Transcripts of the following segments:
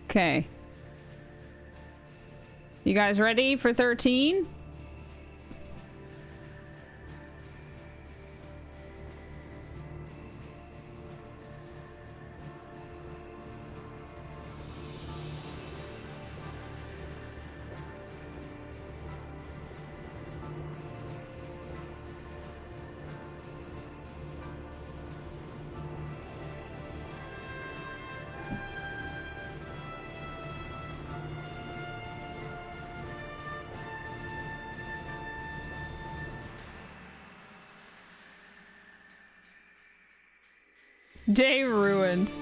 Okay. You guys ready for 13? Day ruined.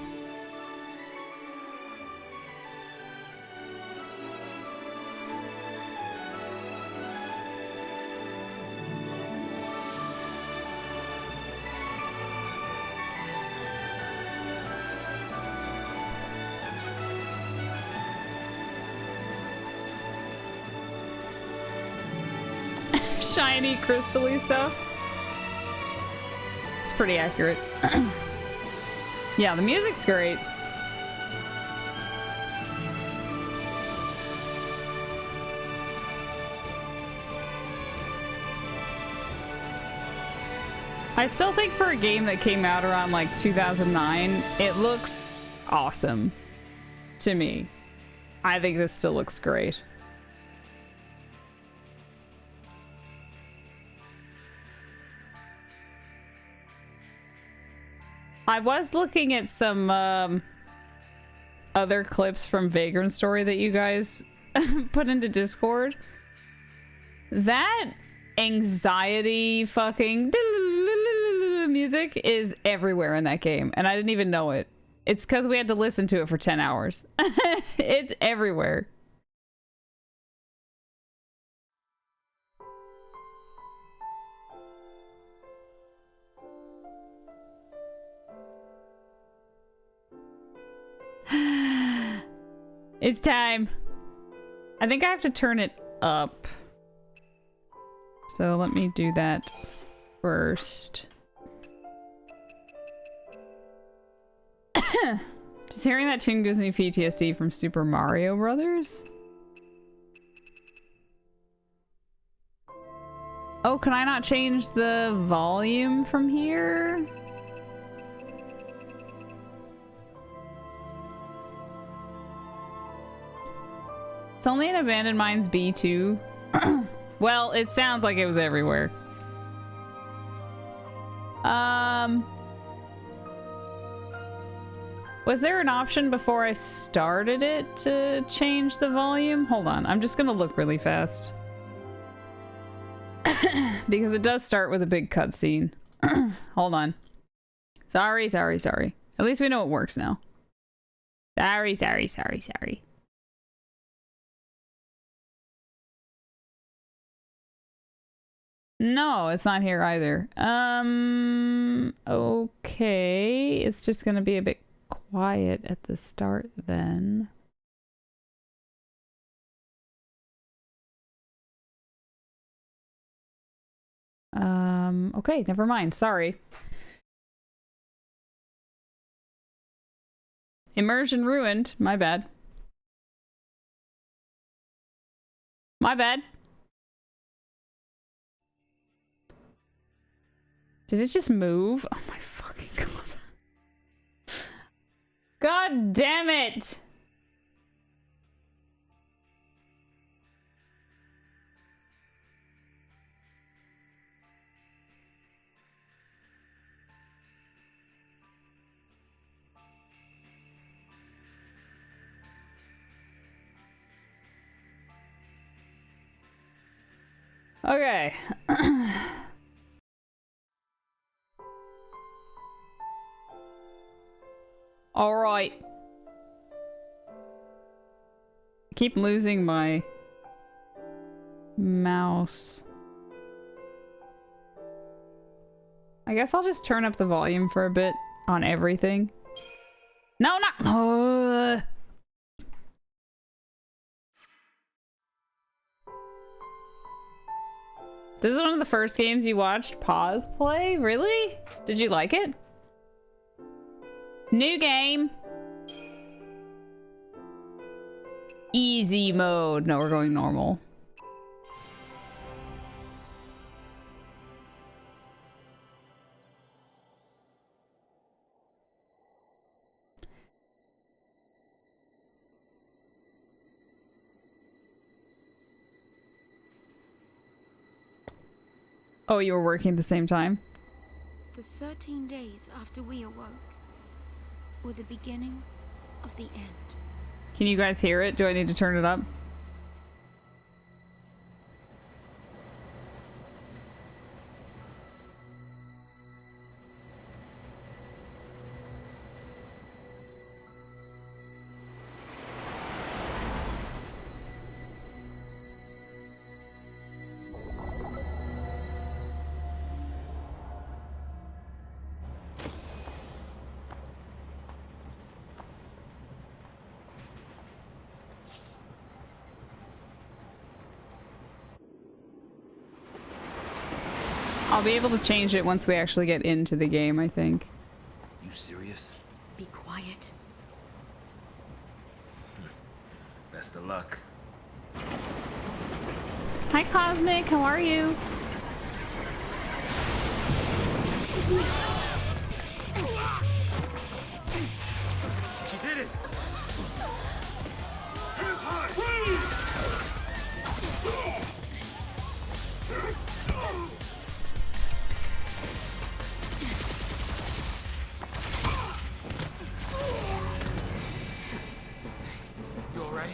Shiny, crystally stuff. It's pretty accurate. Yeah, the music's great. I still think for a game that came out around like 2009, it looks awesome to me. I think this still looks great. I was looking at some other clips from Vagrant Story that you guys put into Discord. That anxiety fucking music is everywhere in that game, and I didn't even know it. It's because we had to listen to it for 10 hours. It's everywhere. It's time. I think I have to turn it up. So let me do that first. Just hearing that tune gives me PTSD from Super Mario Brothers. Oh, can I not change the volume from here? It's only in Abandoned Mines B2. Well, it sounds like it was everywhere. Was there an option before I started it to change the volume? Hold on, I'm just gonna look really fast. Because it does start with a big cutscene. Hold on. Sorry. At least we know it works now. Sorry. No, it's not here either. Okay. It's just gonna be a bit quiet at the start then. Okay, never mind. Sorry. Immersion ruined. My bad. My bad. Did it just move? Oh my fucking god. God damn it! Okay. All right. I keep losing my mouse. I guess I'll just turn up the volume for a bit on everything. No, not. This is one of the first games you watched Pause play? Really? Did you like it? New game. easy mode. No, we're going normal. Oh, you were working at the same time? The 13 days after we awoke were the beginning of the end. Can you guys hear it? Do I need to turn it up? I'll be able to change it once we actually get into the game, I think. You serious? Be quiet. Best of luck. Hi, Cosmic. How are you? She did it! Hands high! Freeze! You alright?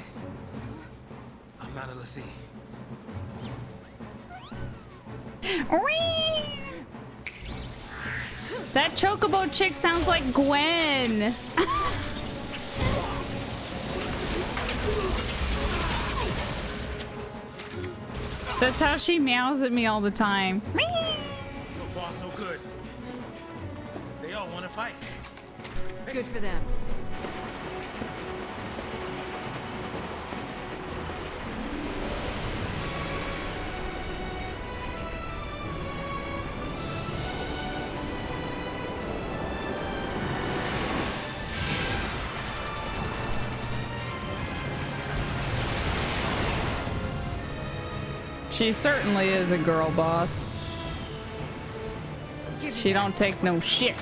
I'm not a see. That chocobo chick sounds like Gwen. That's how she meows at me all the time. So far, so good. They all want to fight. Good for them. She certainly is a girl boss. She don't take no shit.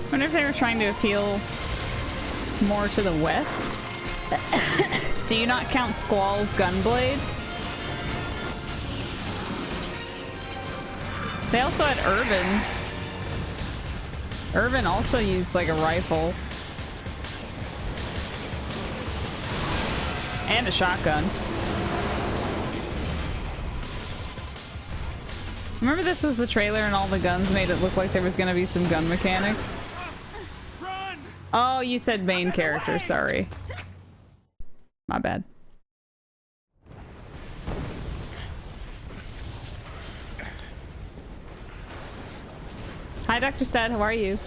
I wonder if they were trying to appeal more to the west. Do you not count Squall's Gunblade? They also had Irvin. Irvin also used like a rifle. And a shotgun. Remember this was the trailer and all the guns made it look like there was gonna be some gun mechanics? Oh, you said main character, sorry. My bad. Hi, Dr. Stead, how are you?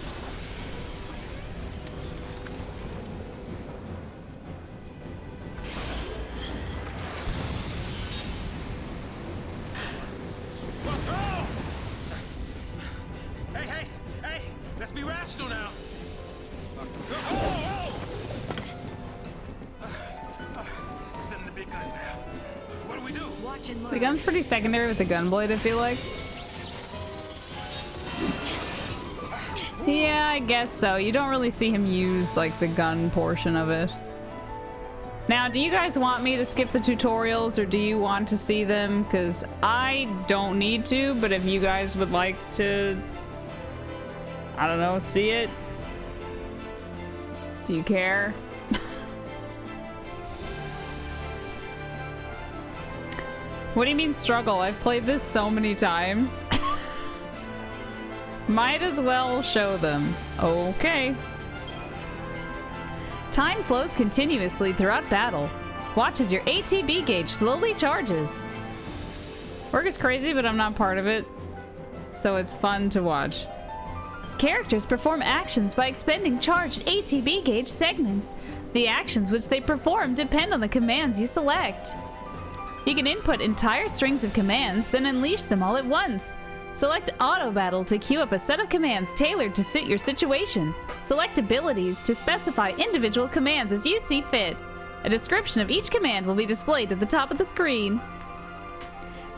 Hey, let's be rational now. Sending the big guns now. What do we do? Watch and learn. The gun's pretty secondary with the gunblade, I feel like. Yeah, I guess so. You don't really see him use, like, the gun portion of it. Now, do you guys want me to skip the tutorials, or do you want to see them? Because I don't need to, but if you guys would like to, I don't know, see it? Do you care? What do you mean struggle? I've played this so many times. Might as well show them. Okay. Time flows continuously throughout battle. Watch as your ATB gauge slowly charges. Work is crazy, but I'm not part of it, so it's fun to watch. Characters perform actions by expending charged ATB gauge segments. The actions which they perform depend on the commands you select. You can input entire strings of commands, then unleash them all at once. Select Auto Battle to queue up a set of commands tailored to suit your situation. Select Abilities to specify individual commands as you see fit. A description of each command will be displayed at the top of the screen.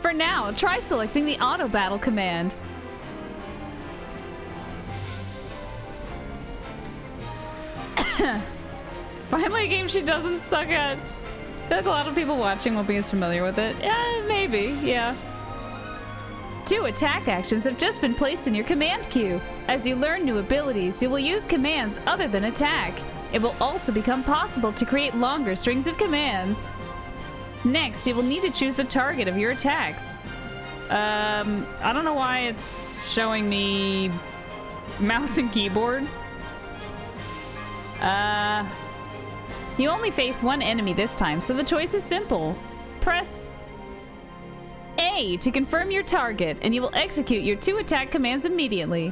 For now, try selecting the Auto Battle command. Finally a game she doesn't suck at. I feel like a lot of people watching won't be as familiar with it. Maybe, yeah. 2 attack actions have just been placed in your command queue. As you learn new abilities, you will use commands other than attack. It will also become possible to create longer strings of commands. Next, you will need to choose the target of your attacks. I don't know why it's showing me mouse and keyboard. You only face one enemy this time, so the choice is simple. Press A to confirm your target, and you will execute your 2 attack commands immediately.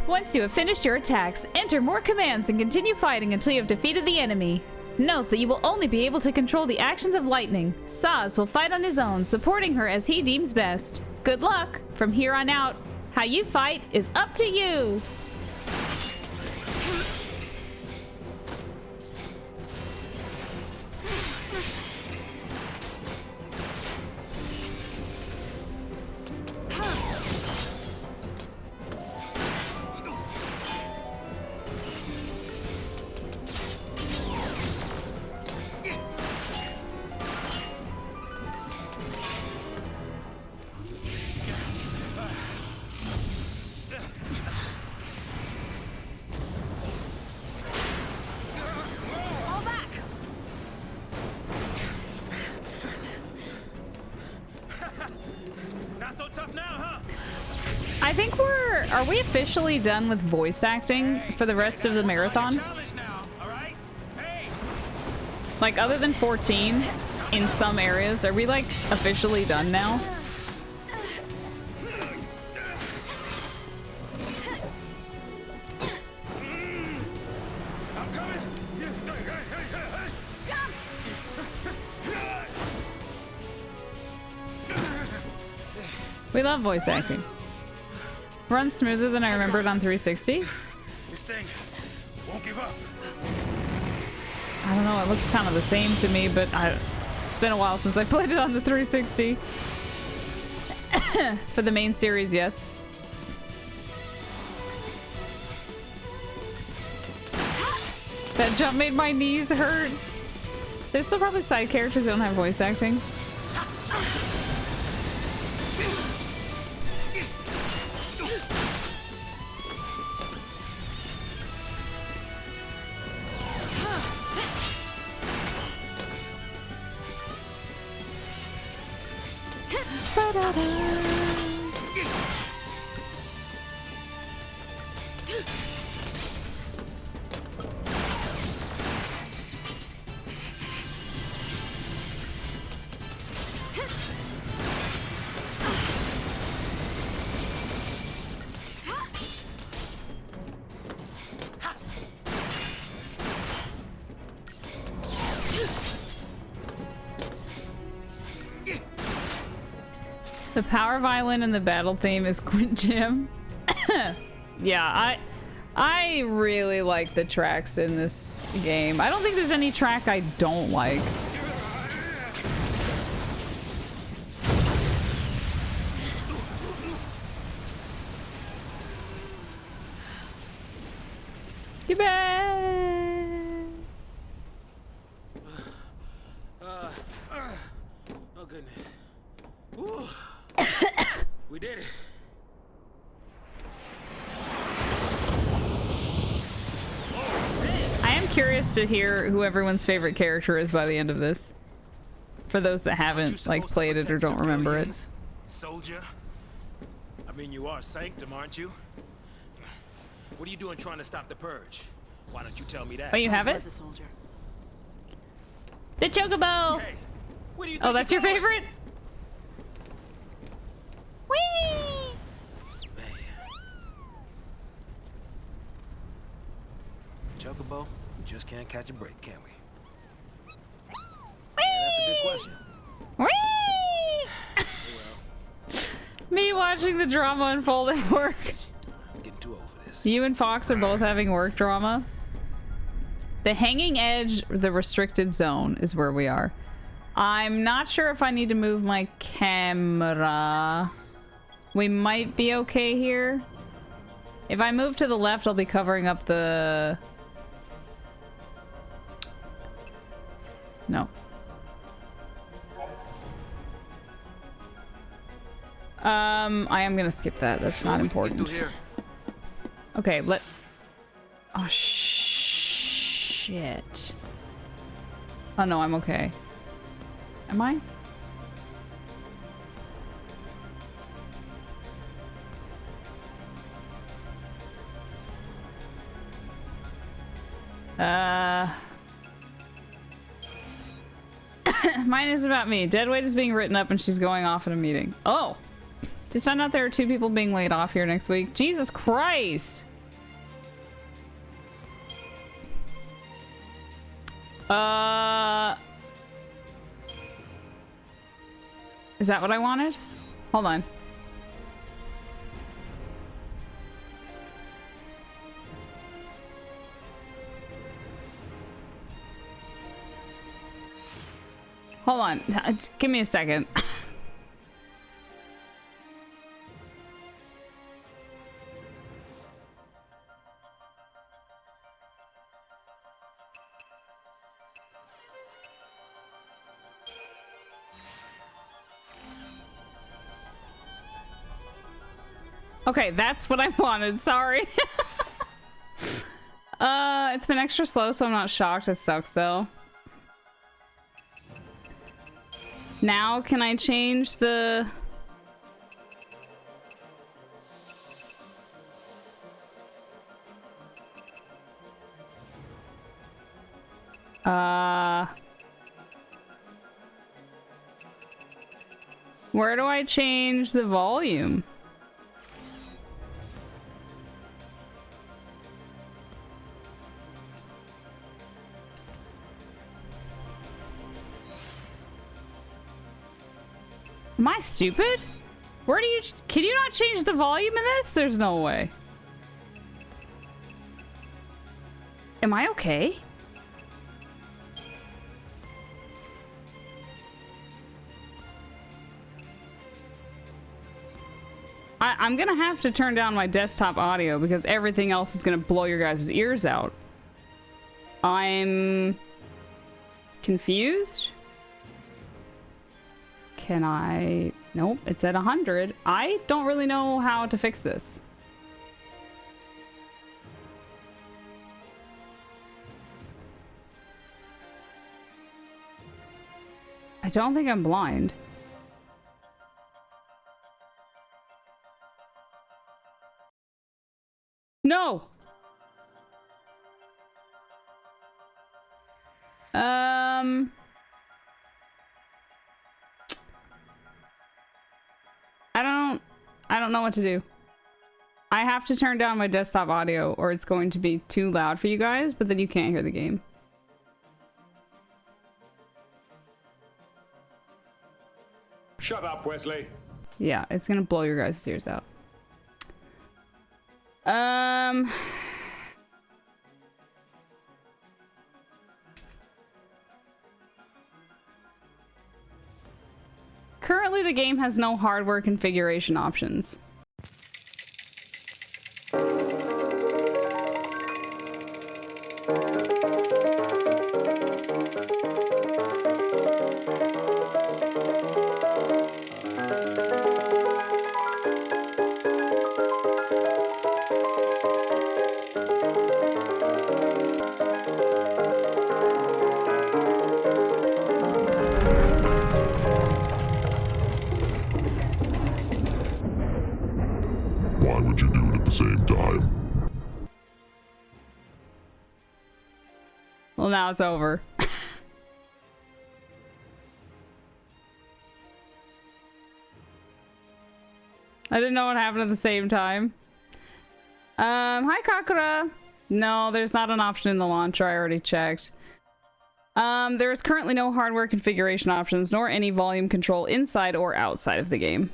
Once you have finished your attacks, enter more commands and continue fighting until you have defeated the enemy. Note that you will only be able to control the actions of Lightning. Saz will fight on his own, supporting her as he deems best. Good luck! From here on out, how you fight is up to you! I think are we officially done with voice acting for the rest of the marathon? Like, other than 14, in some areas, are we like officially done now? We love voice acting. Runs smoother than I remembered on 360. This thing won't give up. I don't know, it looks kind of the same to me, but it's been a while since I played it on the 360. For the main series, yes. That jump made my knees hurt. There's still probably side characters that don't have voice acting. The power violin and the battle theme is Quint Jam. Yeah, I really like the tracks in this game. I don't think there's any track I don't like. Get back! Oh goodness. Woo. We did it. I am curious to hear who everyone's favorite character is by the end of this. For those that haven't like played it or don't remember it. Soldier. I mean, you are Sanctum, aren't you? What are you doing trying to stop the purge? Why don't you tell me that? Oh, you have it? A soldier. The chocobo! Hey, what do you Oh, think that's you're your doing? favorite? Whee! Chocobo, we just can't catch a break, can we? Yeah, that's a good question. Whee! Me watching the drama unfold at work. I'm getting too old for this. You and Fox are both having work drama. The hanging edge, the restricted zone is where we are. I'm not sure if I need to move my camera. We might be okay here. If I move to the left, I'll be covering up the... No. I am gonna skip that. That's not important. Okay, Oh, shit. Oh, no, I'm okay. Am I? Mine is about me. Deadweight is being written up and she's going off in a meeting. Oh! Just found out there are 2 people being laid off here next week. Jesus Christ! Is that what I wanted? Hold on. Hold on. Give me a second. Okay, that's what I wanted. Sorry. It's been extra slow, so I'm not shocked. It sucks, though. Now, can I change the... Where do I change the volume? Am I stupid? Where do you... Can you not change the volume in this? There's no way. Am I okay? I'm gonna have to turn down my desktop audio because everything else is gonna blow your guys' ears out. I'm confused. Can I... Nope, it's at 100. I don't really know how to fix this. I don't think I'm blind. No! I don't know what to do. I have to turn down my desktop audio or it's going to be too loud for you guys, but then you can't hear the game. Shut up, Wesley. Yeah, it's gonna blow your guys' ears out. Currently, the game has no hardware configuration options. Why would you do it at the same time? Well, now it's over. I didn't know what happened at the same time. Hi, Kakura. No, there's not an option in the launcher. I already checked. There is currently no hardware configuration options, nor any volume control inside or outside of the game.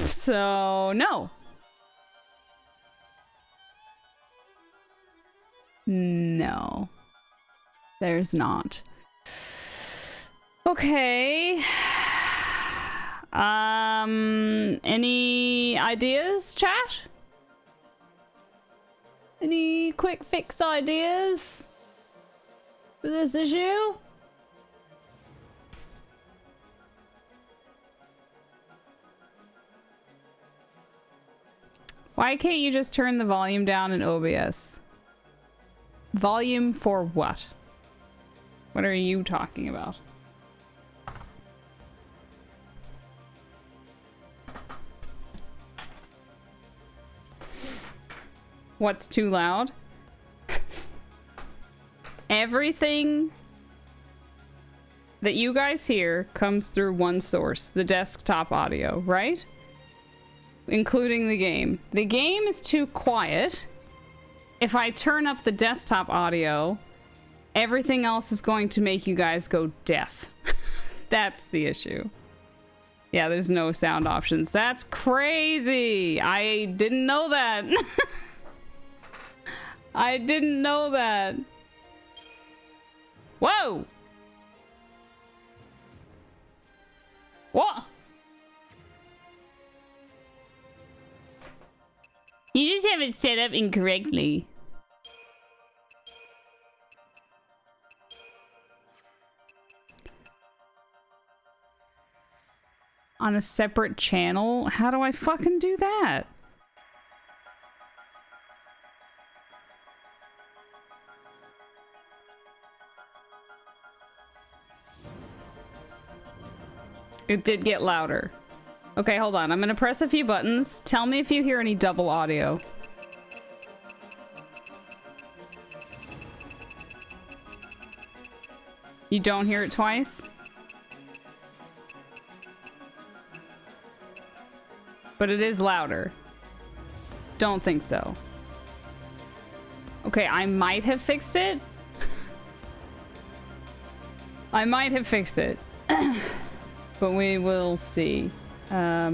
So, no. No. There's not. Okay. Any ideas, chat? Any quick fix ideas for this issue? Why can't you just turn the volume down in OBS? Volume for what? What are you talking about? What's too loud? Everything that you guys hear comes through one source, the desktop audio, right? Including the game. The game is too quiet. If I turn up the desktop audio, everything else is going to make you guys go deaf. That's the issue. Yeah, there's no sound options. That's crazy. I didn't know that. I didn't know that. Whoa! What? You just have it set up incorrectly. On a separate channel? How do I fucking do that? It did get louder. Okay, hold on. I'm gonna press a few buttons. Tell me if you hear any double audio. You don't hear it twice? But it is louder. Don't think so. Okay, I might have fixed it. I might have fixed it. But we will see. Let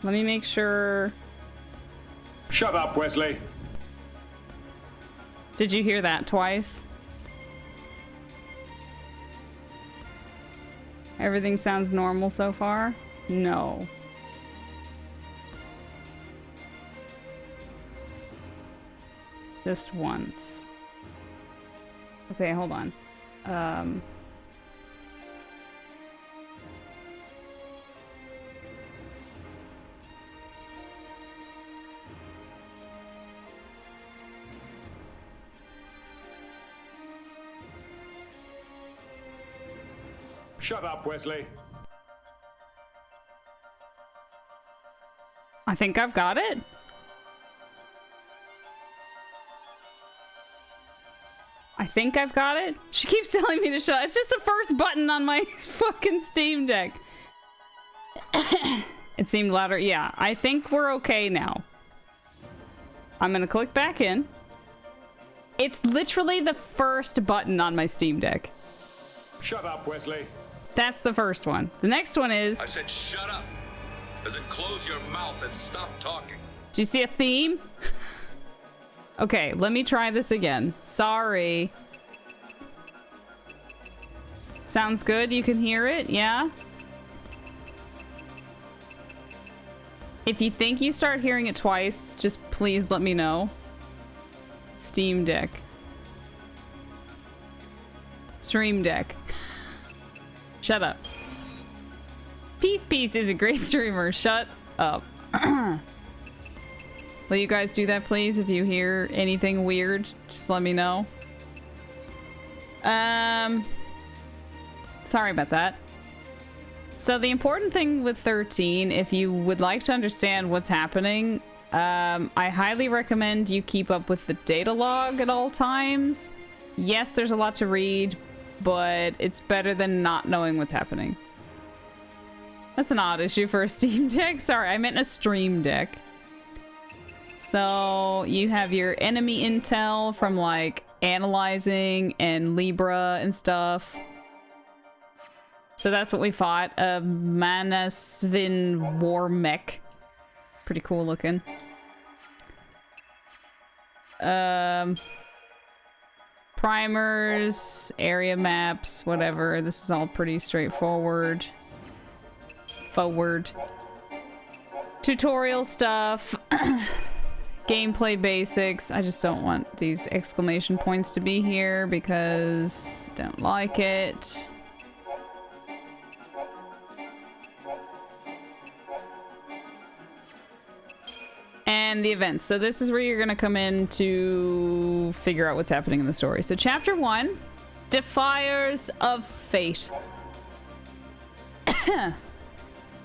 me make sure. Shut up, Wesley. Did you hear that twice? Everything sounds normal so far? No. Just once. Okay, hold on. Shut up, Wesley. I think I've got it. I think I've got it. She keeps telling me to shut. It's just the first button on my fucking Steam Deck. It seemed louder. Yeah, I think we're okay now. I'm gonna click back in. It's literally the first button on my Steam Deck. Shut up, Wesley. That's the first one. The next one is... I said shut up. Does it close your mouth and stop talking? Do you see a theme? Okay, let me try this again. Sorry. Sounds good? You can hear it? Yeah? If you think you start hearing it twice, just please let me know. Steam Deck. Stream Deck. Shut up. Peace is a great streamer. Shut up. Will you guys do that, please? If you hear anything weird, just let me know. Sorry about that. So the important thing with 13, if you would like to understand what's happening, I highly recommend you keep up with the data log at all times. Yes, there's a lot to read, but it's better than not knowing what's happening. That's an odd issue for a Steam Deck. Sorry, I meant a Stream Deck. So you have your enemy intel from like analyzing and Libra and stuff. So that's what we fought. A Manasvin war mech. Pretty cool looking. Primers, area maps, whatever. This is all pretty straightforward. Tutorial stuff. Gameplay basics. I just don't want these exclamation points to be here because I don't like it. And the events. So this is where you're going to come in to figure out what's happening in the story. So chapter 1, Defiers of Fate.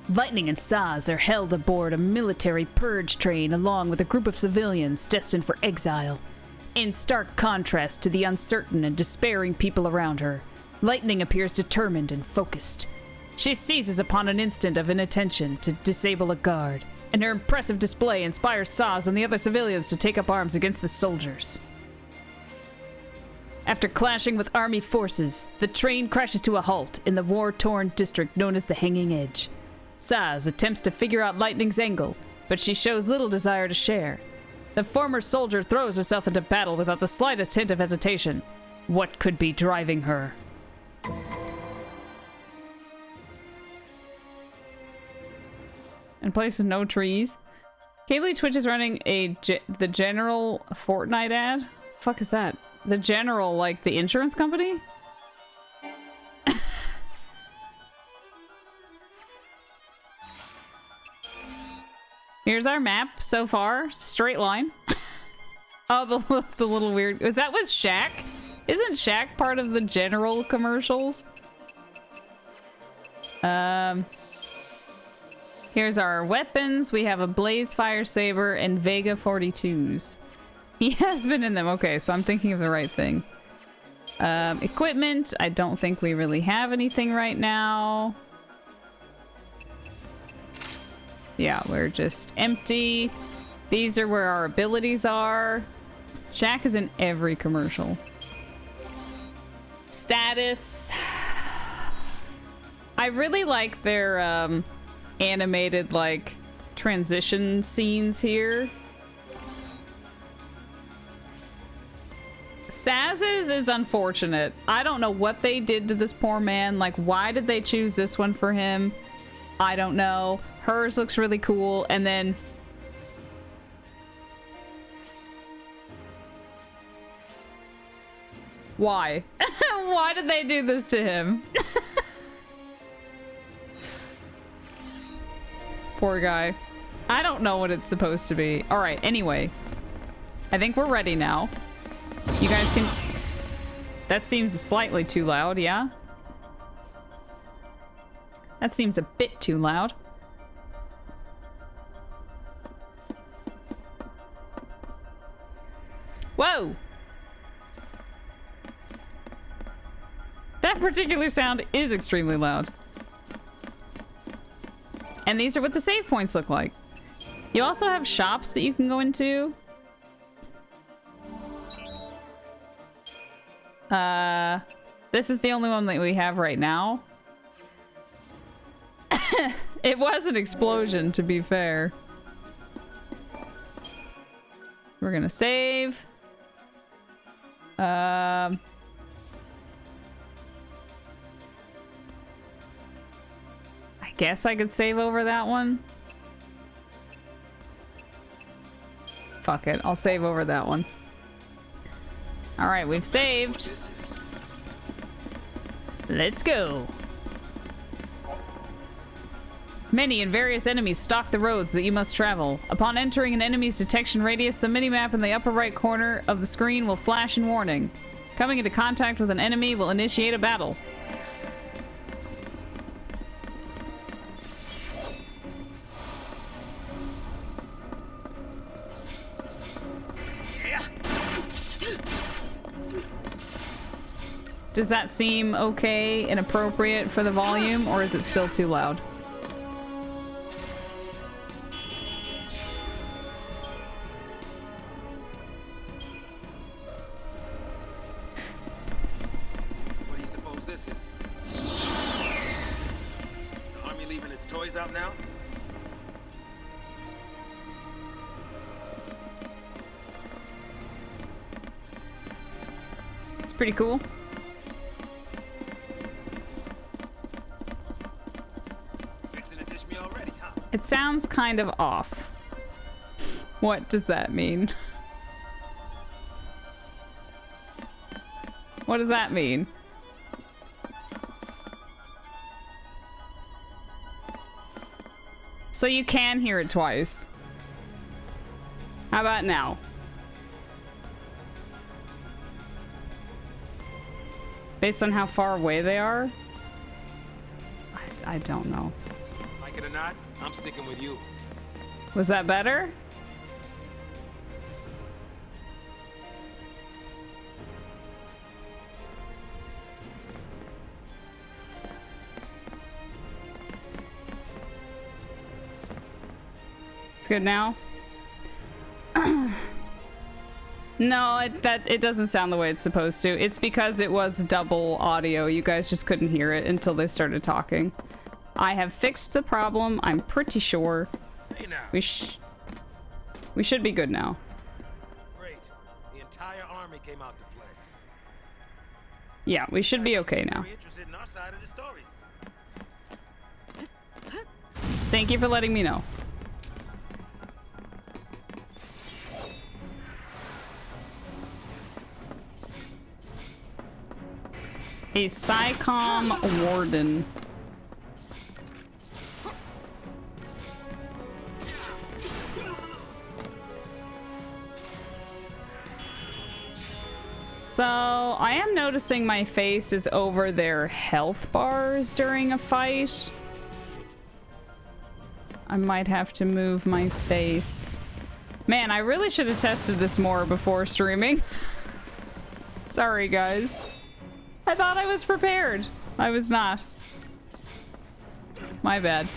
Lightning and Saz are held aboard a military purge train along with a group of civilians destined for exile. In stark contrast to the uncertain and despairing people around her, Lightning appears determined and focused. She seizes upon an instant of inattention to disable a guard, and her impressive display inspires Saz and the other civilians to take up arms against the soldiers. After clashing with army forces, the train crashes to a halt in the war-torn district known as the Hanging Edge. Saz attempts to figure out Lightning's angle, but she shows little desire to share. The former soldier throws herself into battle without the slightest hint of hesitation. What could be driving her? In place of no trees. Cably Twitch is running the General Fortnite ad? Fuck is that? The General, like the insurance company? Here's our map so far. Straight line. Oh, the little weird... Was that with Shaq? Isn't Shaq part of the General commercials? Here's our weapons. We have a Blaze Fire Saber and Vega 42s. He has been in them. Okay, so I'm thinking of the right thing. Equipment. I don't think we really have anything right now. Yeah, we're just empty. These are where our abilities are. Shaq is in every commercial. Status. I really like their animated like transition scenes here. Saz's is unfortunate. I don't know what they did to this poor man. Like, why did they choose this one for him? I don't know. Hers looks really cool, and then... Why? Why did they do this to him? Poor guy. I don't know what it's supposed to be. Alright, anyway. I think we're ready now. You guys can... That seems slightly too loud, yeah? That seems a bit too loud. Whoa! That particular sound is extremely loud. And these are what the save points look like. You also have shops that you can go into. This is the only one that we have right now. It was an explosion, to be fair. We're gonna save. I guess I could save over that one. Fuck it, I'll save over that one. Alright, we've saved. Let's go. Many and various enemies stalk the roads that you must travel. Upon entering an enemy's detection radius, the minimap in the upper right corner of the screen will flash in warning. Coming into contact with an enemy will initiate a battle. Does that seem okay and appropriate for the volume, or is it still too loud? out now? It's pretty cool. Fixing to dish me already, huh? It sounds kind of off. What does that mean? What does that mean? So you can hear it twice. How about now? Based on how far away they are? I don't know. Like it or not, I'm sticking with you. Was that better? It's good now? No, it doesn't sound the way it's supposed to. It's because it was double audio. You guys just couldn't hear it until they started talking. I have fixed the problem, I'm pretty sure. Hey now. We should be good now. Great. The entire army came out to play. Yeah, we should be okay now. Very interested in our side of the story. Thank you for letting me know. A SciComm warden. So, I am noticing my face is over their health bars during a fight. I might have to move my face. Man, I really should have tested this more before streaming. Sorry, guys. I thought I was prepared. I was not. My bad.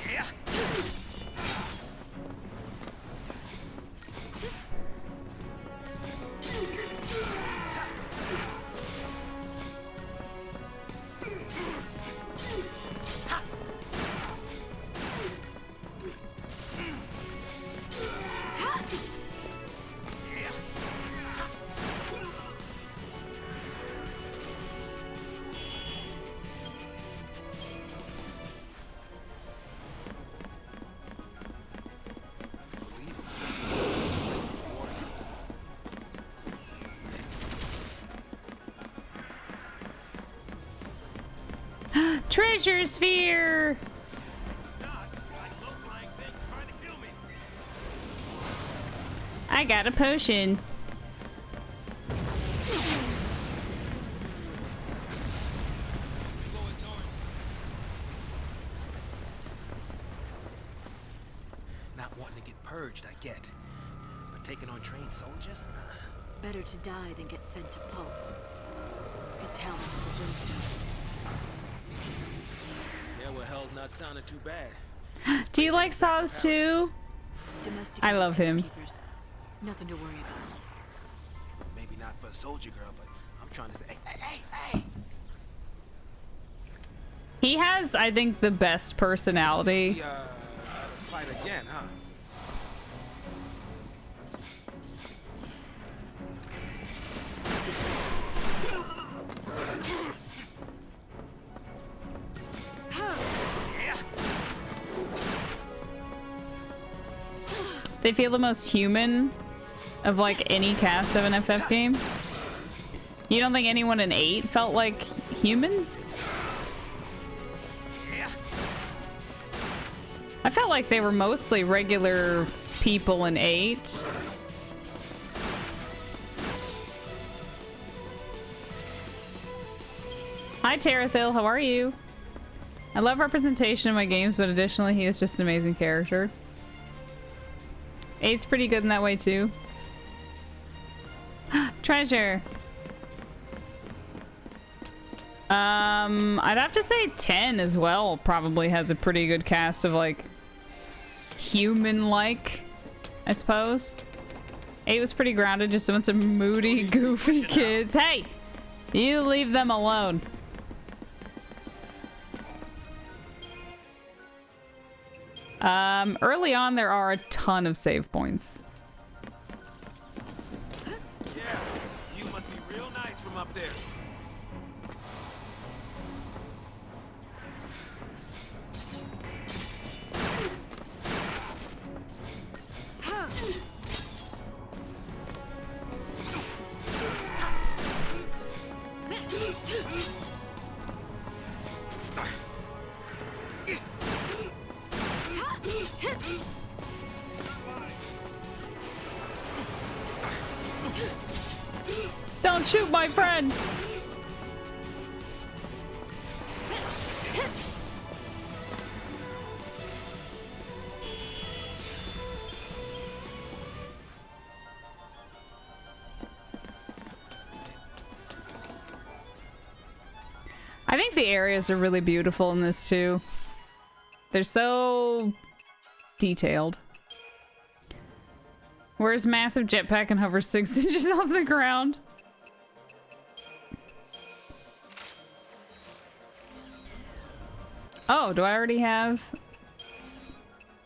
Treasure sphere! I got a potion. Not wanting to get purged, I get. But taking on trained soldiers? Better to die than get sent to Pulse. It's hell with the brimstone. Yeah, well, hell's not sounding too bad. Do you like Saws too? I love him. Peacekeepers. Nothing to worry about. Maybe not for a soldier girl, but I'm trying to say, hey! He has, I think, the best personality. Fight again, huh? They feel the most human of like any cast of an FF game. You don't think anyone in 8 felt like human? I felt like they were mostly regular people in 8. Hi Tarathil, how are you? I love representation in my games, but additionally he is just an amazing character. 8's pretty good in that way too. Treasure. I'd have to say 10 as well probably has a pretty good cast of like human-like, I suppose. 8 was pretty grounded, just a bunch of moody, goofy kids. Hey! You leave them alone. Early on, there are a ton of save points. Yeah, you must be real nice from up there. Don't shoot my friend! I think the areas are really beautiful in this too. They're so detailed. Where's massive jetpack and hover 6 inches off the ground? Oh, do I already have?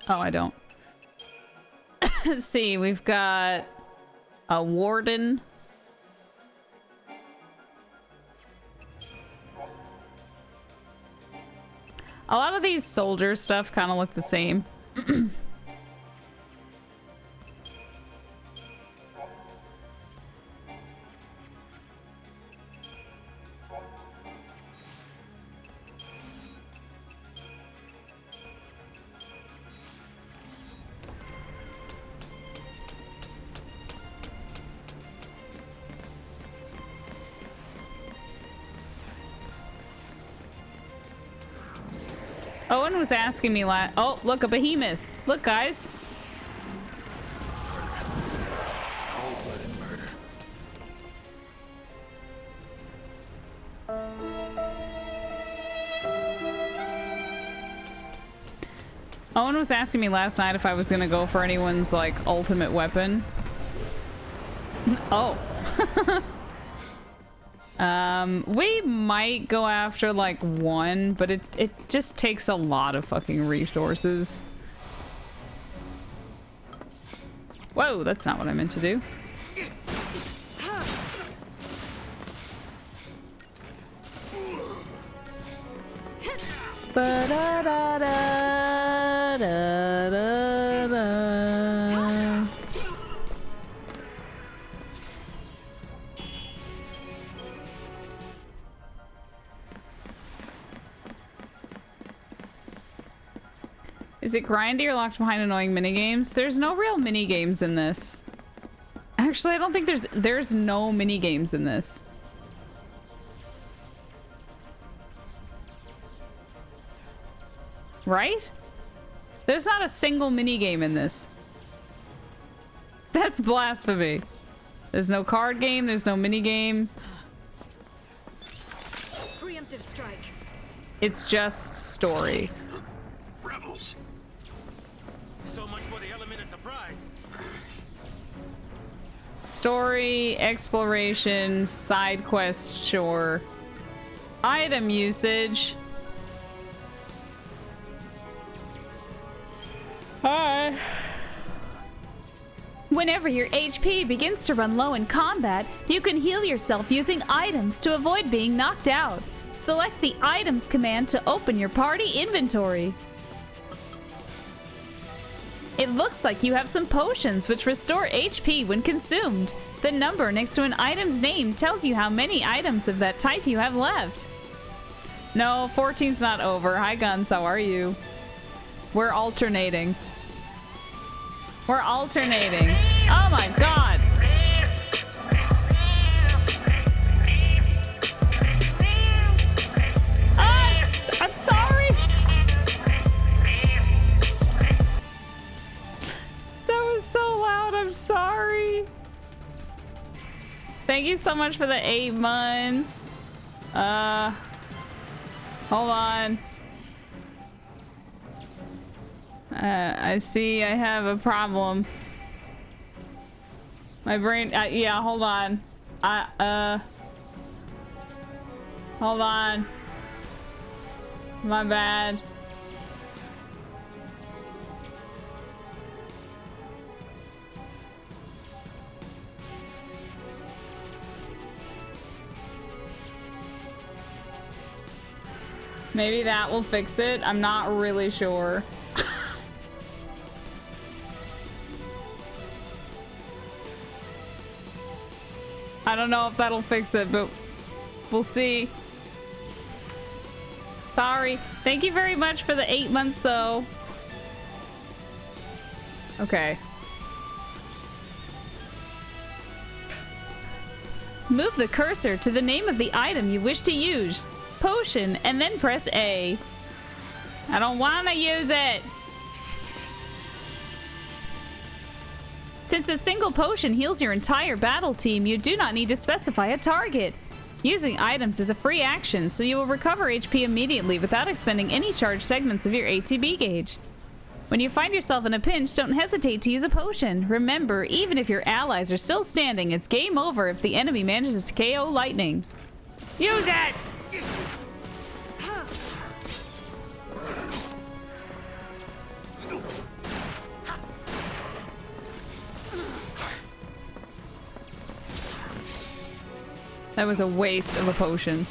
Oh, I don't. Let's see, we've got a warden. A lot of these soldier stuff kind of look the same. Owen was asking me oh, look, a behemoth. Look, guys. Cold-blooded murder. Owen was asking me last night if I was gonna go for anyone's, like, ultimate weapon. Oh. We might go after, like, one, but it just takes a lot of fucking resources. Whoa, that's not what I meant to do. Ba-da-da-da-da-da-da. Is it grindy or locked behind annoying minigames? There's no real minigames in this. Actually, I don't think there's no minigames in this. Right? There's not a single minigame in this. That's blasphemy. There's no card game, there's no minigame. Preemptive strike. It's just story. Rebels. So much for the element of surprise. Story, exploration, side quest, sure. Item usage. Hi. Whenever your HP begins to run low in combat, you can heal yourself using items to avoid being knocked out. Select the items command to open your party inventory. It looks like you have some potions which restore HP when consumed. The number next to an item's name tells you how many items of that type you have left. No, 14's not over. Hi Guns, how are you? We're alternating. We're alternating. Oh my god! I'm sorry! That was so loud, I'm sorry. Thank you so much for the 8 months. Hold on. I see I have a problem. My brain, yeah, hold on. Hold on. My bad. Maybe that will fix it. I'm not really sure. I don't know if that'll fix it, but we'll see. Sorry. Thank you very much for the 8 months, though. Okay. Move the cursor to the name of the item you wish to use. Potion, and then press A. I don't want to use it. Since a single potion heals your entire battle team, you do not need to specify a target. Using items is a free action, so you will recover HP immediately without expending any charged segments of your ATB gauge. When you find yourself in a pinch, don't hesitate to use a potion. Remember, even if your allies are still standing, it's game over if the enemy manages to KO lightning. Use it! That was a waste of a potion.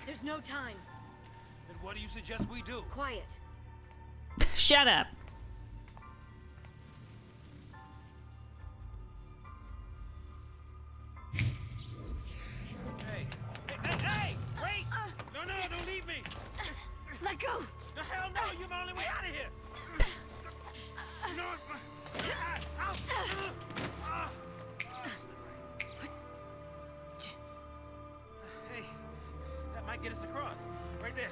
There's no time. Then what do you suggest we do? Quiet. Shut up. Hey! Hey! Wait! No, don't leave me! Let go! The hell no! You're the only way out of here! No! Hey, that might get us across. Right there.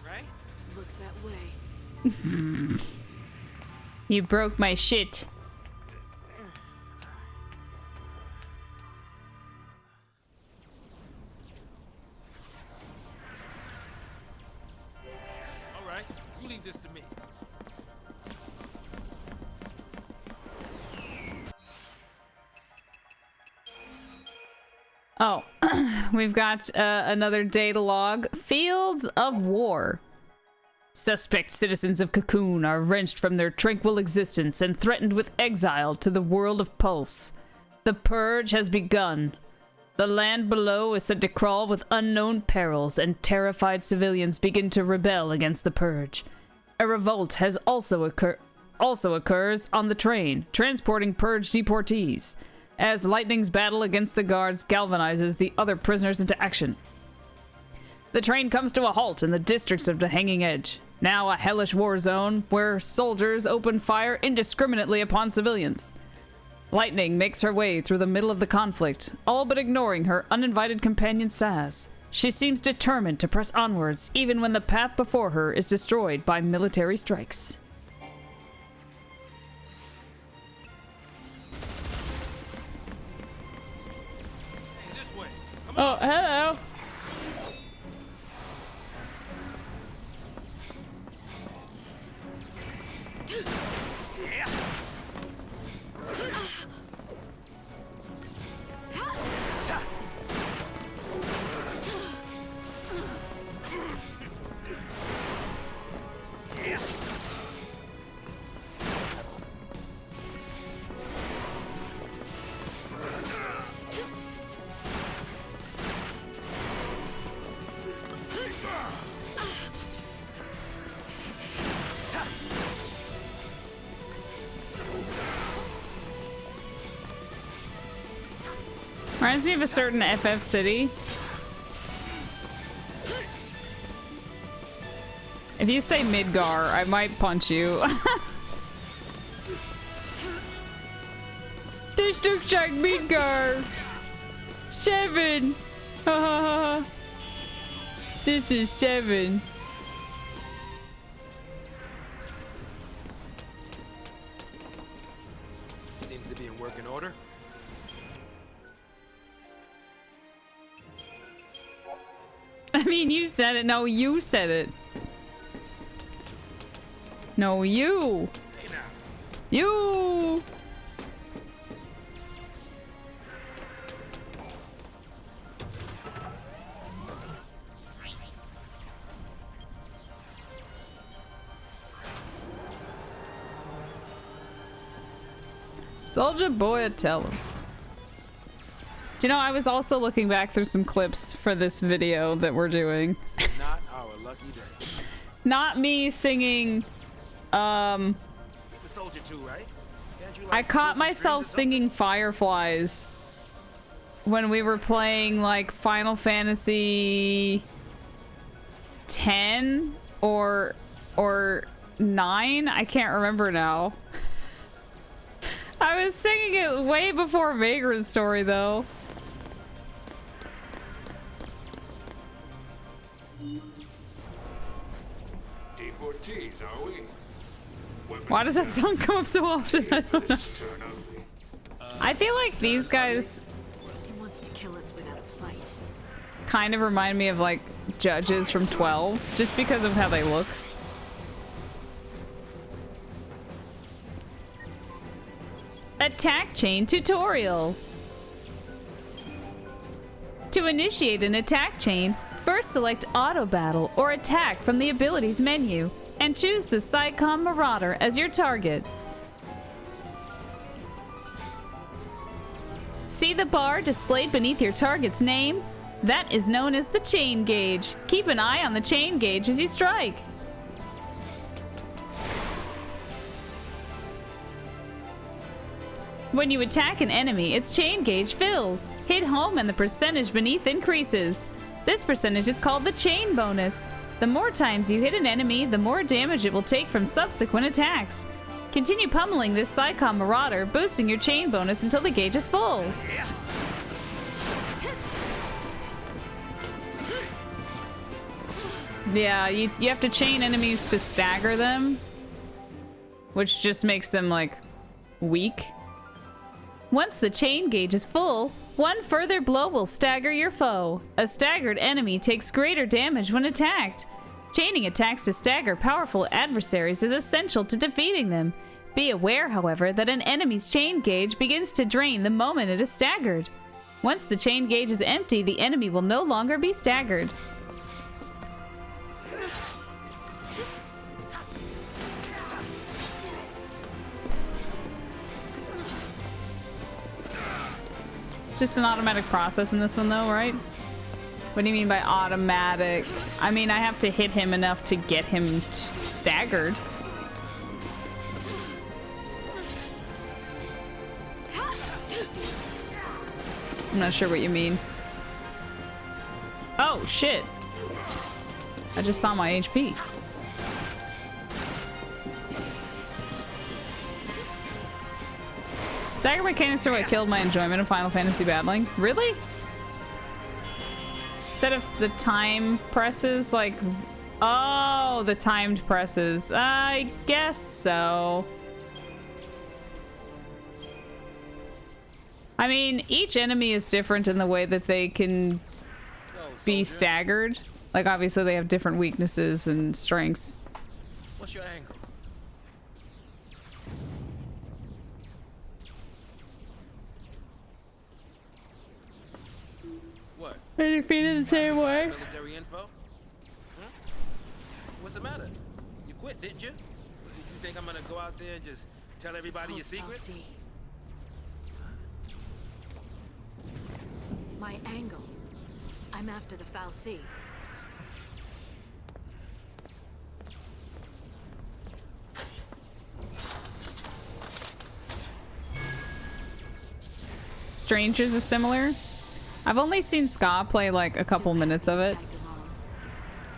Right? Looks that way. You broke my shit. All right, you leave this to me. Oh, we've got another data log. Fields of War. Suspect citizens of Cocoon are wrenched from their tranquil existence and threatened with exile to the world of Pulse. The purge has begun. The land below is said to crawl with unknown perils, and terrified civilians begin to rebel against the purge. A revolt has also occurs on the train, transporting purge deportees, as Lightning's battle against the guards galvanizes the other prisoners into action. The train comes to a halt in the districts of the Hanging Edge, now a hellish war zone where soldiers open fire indiscriminately upon civilians. Lightning makes her way through the middle of the conflict, all but ignoring her uninvited companion Saz. She seems determined to press onwards, even when the path before her is destroyed by military strikes. This way. Come Oh, hello! Reminds me of a certain FF city. If you say Midgar, I might punch you. This looks like Midgar. 7. This is 7. Seems to be working said it. No, you said it. No, you. Hey now. You. Soldier boy, tell him. Do you know, I was also looking back through some clips for this video that we're doing. Not our lucky day. Not me singing, It's a soldier too, right? Can't you, like, I pull caught some myself strings or something? singing Fireflies when we were playing like Final Fantasy X or 9. I can't remember now. I was singing it way before Vagrant's Story though. Deportees, are we? Why does that song come up so often? I don't know. I feel like these guys He wants to kill us without a fight. kind of remind me of like judges from 12 just because of how they look. Attack chain tutorial. To initiate an attack chain, first select auto battle or attack from the abilities menu and choose the Psycom Marauder as your target. See the bar displayed beneath your target's name? That is known as the chain gauge. Keep an eye on the chain gauge as you strike. When you attack an enemy, its chain gauge fills. Hit home and the percentage beneath increases. This percentage is called the chain bonus. The more times you hit an enemy, the more damage it will take from subsequent attacks. Continue pummeling this Psycom Marauder, boosting your chain bonus until the gauge is full. Yeah, you have to chain enemies to stagger them, which just makes them, like, weak. Once the chain gauge is full, one further blow will stagger your foe. A staggered enemy takes greater damage when attacked. Chaining attacks to stagger powerful adversaries is essential to defeating them. Be aware, however, that an enemy's chain gauge begins to drain the moment it is staggered. Once the chain gauge is empty, the enemy will no longer be staggered. It's just an automatic process in this one though, right? What do you mean by automatic? I mean, I have to hit him enough to get him staggered. I'm not sure what you mean. Oh, shit. I just saw my HP. Stagger mechanics are what killed my enjoyment of Final Fantasy battling. Really? Instead of the time presses, like... Oh, the timed presses. I guess so. I mean, each enemy is different in the way that they can be staggered. Like, obviously they have different weaknesses and strengths. What's your angle? What? Are you feeling the same way? Military info? Huh? What's the matter? You quit, didn't you? You think I'm gonna go out there and just tell everybody your secret? See. My angle. I'm after the Fal'Cie. Strangers is similar. I've only seen Ska play like a couple minutes of it.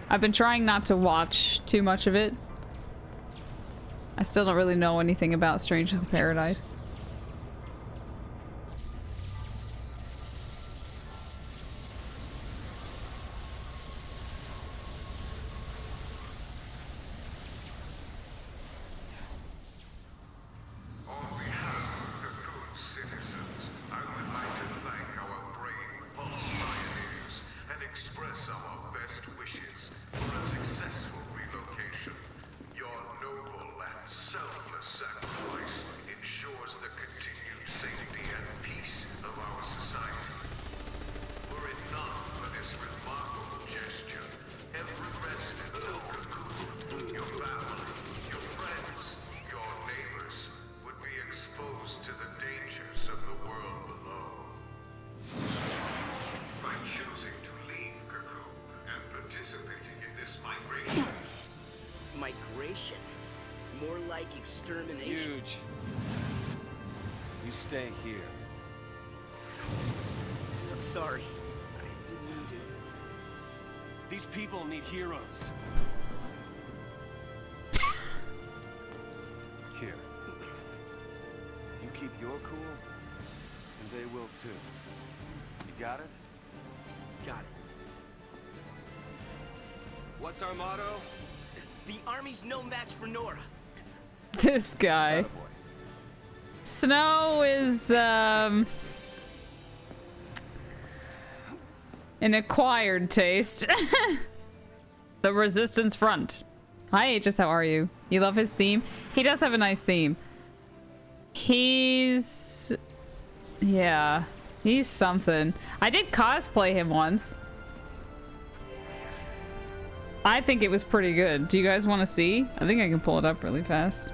I've been trying not to watch too much of it. I still don't really know anything about Strangers of Paradise. Express our best wishes participating in this migration? Migration? More like extermination. Huge. You stay here. So sorry. I didn't mean to. These people need heroes. Here. You keep your cool, and they will too. You got it? Got it. What's our motto? The army's no match for Nora. This guy. Snow is, an acquired taste. The Resistance Front. Hi, Aegis, how are you? You love his theme? He does have a nice theme. He's... yeah. He's something. I did cosplay him once. I think it was pretty good. Do you guys want to see? I think I can pull it up really fast.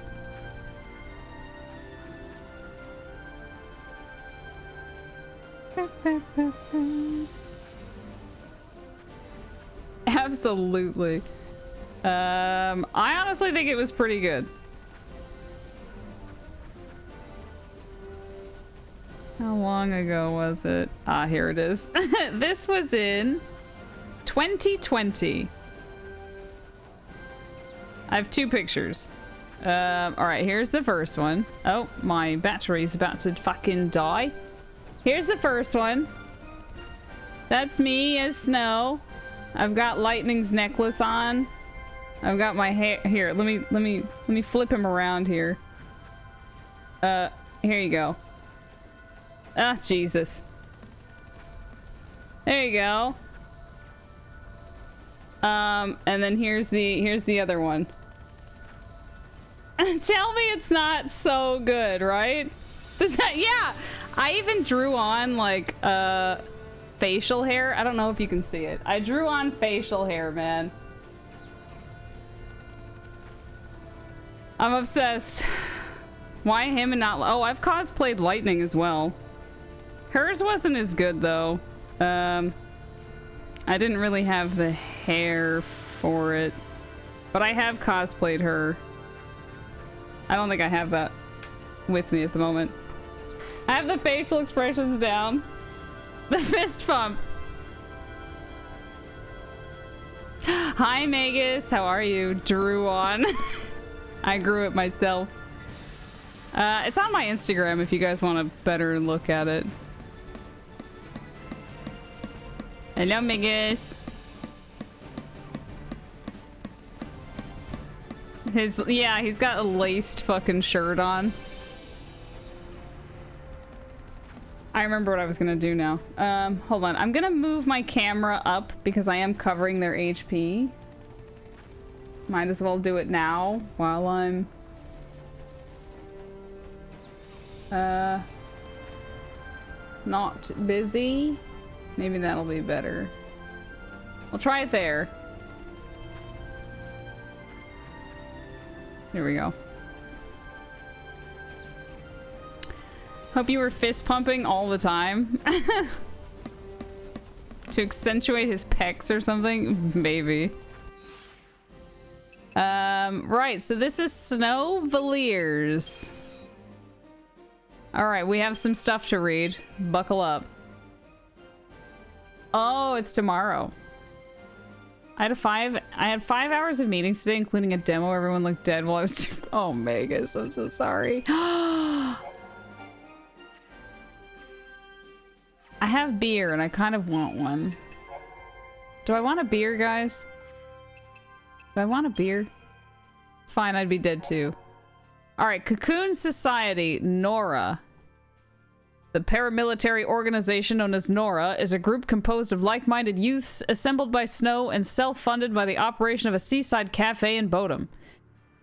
Absolutely. I honestly think it was pretty good. How long ago was it? Ah, here it is. This was in 2020. I have two pictures. Alright, here's the first one. Oh, my battery's about to fucking die. Here's the first one. That's me as Snow. I've got Lightning's necklace on. I've got my hair here. Let me flip him around here. Here you go. Ah, Jesus. There you go. And then here's the other one. Tell me it's not so good, right? Yeah, I even drew on like facial hair. I don't know if you can see it. I drew on facial hair, man. I'm obsessed. Why him and not... oh, I've cosplayed Lightning as well. Hers wasn't as good though. I didn't really have the hair for it, but I have cosplayed her. I don't think I have that with me at the moment. I have the facial expressions down. The fist pump. Hi, Magus. How are you? Drew on. I grew it myself. It's on my Instagram if you guys want a better look at it. Hello, Magus. Yeah, he's got a laced fucking shirt on. I remember what I was gonna do now. Hold on. I'm gonna move my camera up because I am covering their HP. Might as well do it now while I'm... not busy. Maybe that'll be better. We'll try it there. Here we go. Hope you were fist pumping all the time. To accentuate his pecs or something? Maybe. Right, so this is Snow Valiers. Alright, we have some stuff to read. Buckle up. Oh, it's tomorrow. I had 5 hours of meetings today, including a demo. Everyone looked dead while I was oh, Magus, I'm so sorry. I have beer and I kind of want one. Do I want a beer, guys? Do I want a beer? It's fine, I'd be dead too. Alright, Cocoon Society, Nora. The paramilitary organization known as Nora is a group composed of like-minded youths assembled by Snow and self-funded by the operation of a seaside cafe in Bodom.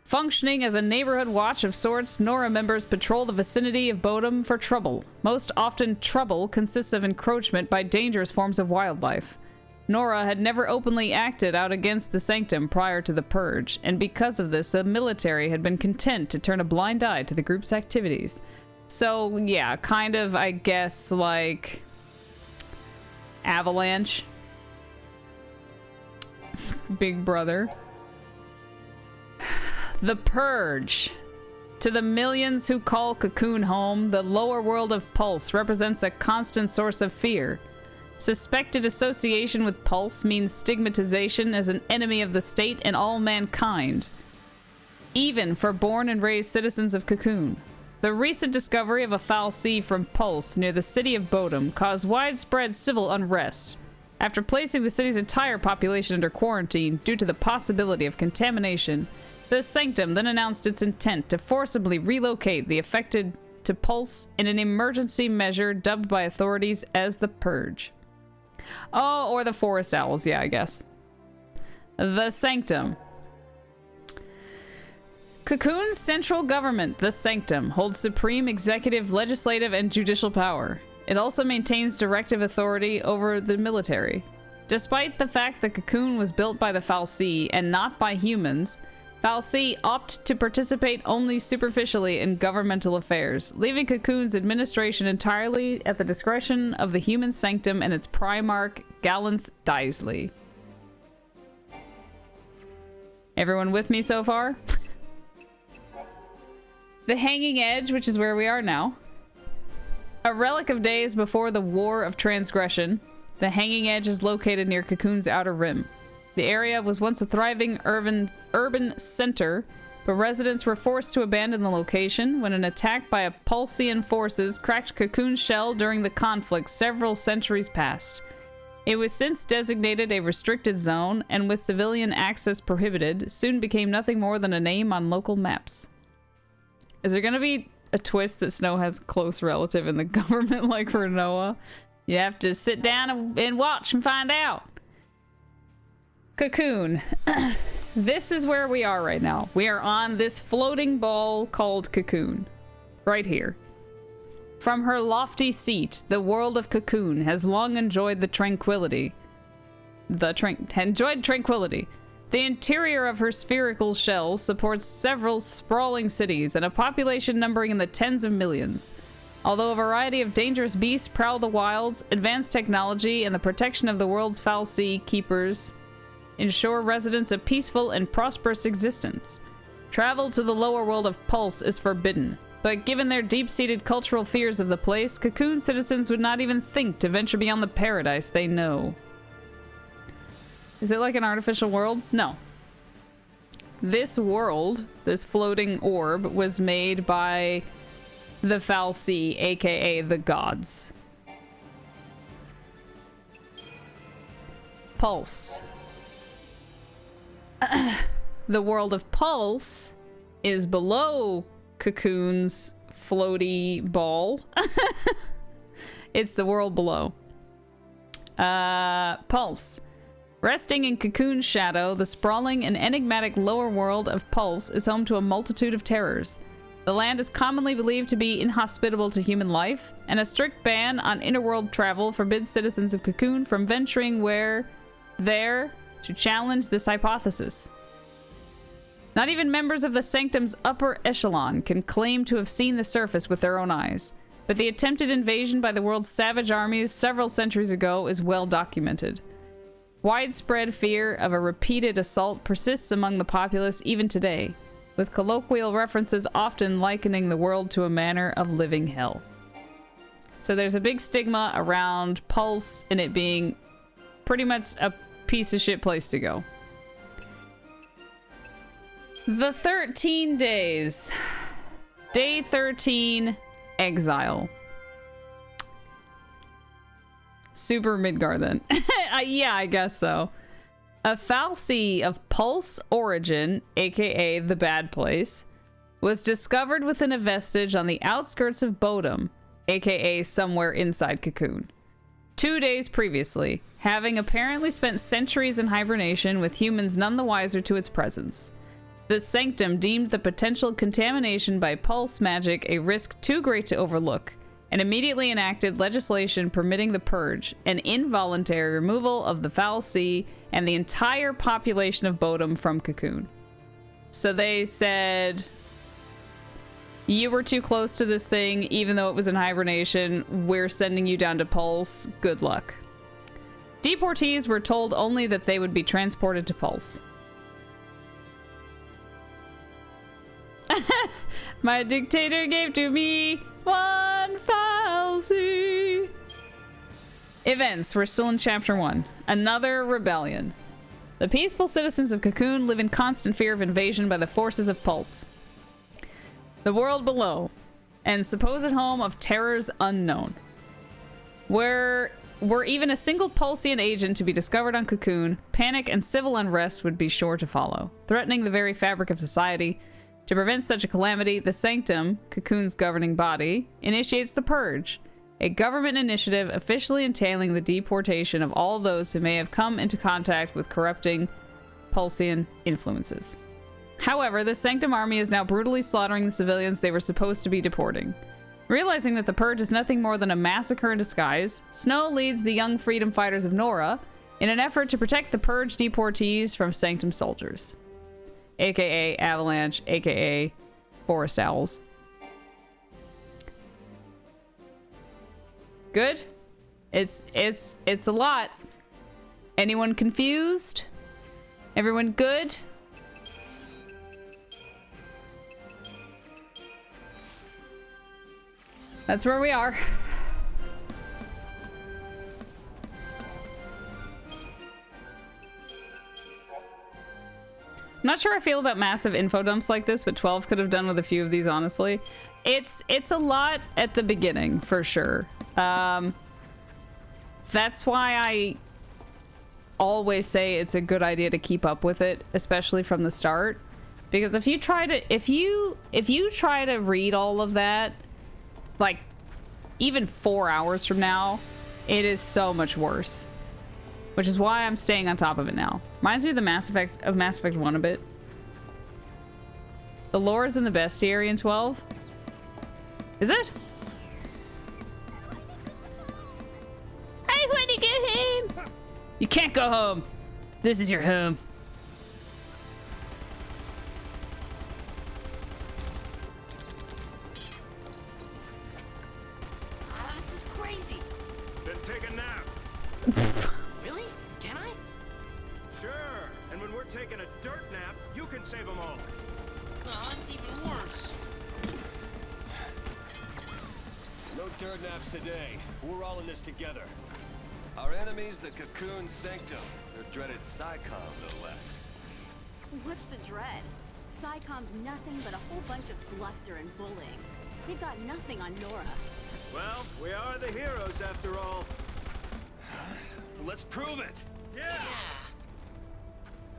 Functioning as a neighborhood watch of sorts, Nora members patrol the vicinity of Bodom for trouble. Most often, trouble consists of encroachment by dangerous forms of wildlife. Nora had never openly acted out against the Sanctum prior to the Purge, and because of this, the military had been content to turn a blind eye to the group's activities. So, yeah, kind of, I guess, like... Avalanche. Big Brother. The Purge. To the millions who call Cocoon home, the lower world of Pulse represents a constant source of fear. Suspected association with Pulse means stigmatization as an enemy of the state and all mankind, even for born and raised citizens of Cocoon. The recent discovery of a foul sea from Pulse near the city of Bodom caused widespread civil unrest. After placing the city's entire population under quarantine due to the possibility of contamination, the Sanctum then announced its intent to forcibly relocate the affected to Pulse in an emergency measure dubbed by authorities as the Purge. Oh, or the Forest Owls, yeah, I guess. The Sanctum. Cocoon's central government, the Sanctum, holds supreme executive, legislative, and judicial power. It also maintains directive authority over the military. Despite the fact that Cocoon was built by the fal'Cie and not by humans, fal'Cie opt to participate only superficially in governmental affairs, leaving Cocoon's administration entirely at the discretion of the human sanctum and its primarch, Galanth Daisley. Everyone with me so far? The Hanging Edge, which is where we are now. A relic of days before the War of Transgression, the Hanging Edge is located near Cocoon's outer rim. The area was once a thriving urban center, but residents were forced to abandon the location when an attack by Pulsian forces cracked Cocoon's shell during the conflict several centuries past. It was since designated a restricted zone, and with civilian access prohibited, soon became nothing more than a name on local maps. Is there gonna be a twist that Snow has a close relative in the government like for Noah? You have to sit down and watch and find out. Cocoon. This is where we are right now. We are on this floating ball called Cocoon. Right here. From her lofty seat, the world of Cocoon has long enjoyed the tranquility. Tranquility. The interior of her spherical shell supports several sprawling cities and a population numbering in the tens of millions. Although a variety of dangerous beasts prowl the wilds, advanced technology and the protection of the world's fal'Cie keepers ensure residents a peaceful and prosperous existence. Travel to the lower world of Pulse is forbidden, but given their deep-seated cultural fears of the place, Cocoon citizens would not even think to venture beyond the paradise they know. Is it like an artificial world? No. This world, this floating orb, was made by the fal'Cie, aka the gods. Pulse. The world of Pulse is below Cocoon's floaty ball. It's the world below. Pulse. Resting in Cocoon's shadow, the sprawling and enigmatic lower world of Pulse is home to a multitude of terrors. The land is commonly believed to be inhospitable to human life, and a strict ban on interworld travel forbids citizens of Cocoon from venturing there to challenge this hypothesis. Not even members of the Sanctum's upper echelon can claim to have seen the surface with their own eyes, but the attempted invasion by the world's savage armies several centuries ago is well documented. Widespread fear of a repeated assault persists among the populace even today, with colloquial references often likening the world to a manner of living hell. So there's a big stigma around Pulse and it being pretty much a piece of shit place to go. The 13 days. Day 13, exile. Super Midgar then. Yeah, I guess so. A fal'Cie of Pulse origin, aka the Bad Place, was discovered within a vestige on the outskirts of Bodom, aka somewhere inside Cocoon, 2 days previously, having apparently spent centuries in hibernation with humans none the wiser to its presence. The Sanctum deemed the potential contamination by Pulse magic a risk too great to overlook, and immediately enacted legislation permitting the purge, an involuntary removal of the fal'Cie and the entire population of Bodom from Cocoon. So they said, you were too close to this thing, even though it was in hibernation, we're sending you down to Pulse, good luck. Deportees were told only that they would be transported to Pulse. My dictator gave to me one falsy. Events. We're still in chapter 1. Another rebellion. The peaceful citizens of Cocoon live in constant fear of invasion by the forces of Pulse. The world below, and supposed home of terrors unknown. Were even a single Pulsian agent to be discovered on Cocoon, panic and civil unrest would be sure to follow, threatening the very fabric of society. To prevent such a calamity, the Sanctum, Cocoon's governing body, initiates the Purge, a government initiative officially entailing the deportation of all those who may have come into contact with corrupting Pulsian influences. However, the Sanctum army is now brutally slaughtering the civilians they were supposed to be deporting. Realizing that the Purge is nothing more than a massacre in disguise, Snow leads the young freedom fighters of Nora in an effort to protect the Purge deportees from Sanctum soldiers. AKA Avalanche, AKA Forest Owls. Good? It's a lot. Anyone confused? Everyone good? That's where we are. I'm not sure I feel about massive info dumps like this, but 12 could have done with a few of these, honestly. It's a lot at the beginning, for sure. That's why I always say it's a good idea to keep up with it, especially from the start. Because if you try to read all of that, like, even 4 hours from now, it is so much worse. Which is why I'm staying on top of it now. Reminds me of the Mass Effect 1 a bit. The lore is in the bestiary in 12. Is it? I want to go home. You can't go home. This is your home. This is crazy. Then take a nap. Really? Can I? Sure. And when we're taking a dirt nap, you can save them all. Oh, that's even worse. No dirt naps today. We're all in this together. Our enemy's the Cocoon Sanctum. Their dreaded Psycom, no less. What's to dread? Psycom's nothing but a whole bunch of bluster and bullying. They've got nothing on Nora. Well, we are the heroes after all. Let's prove it. Yeah.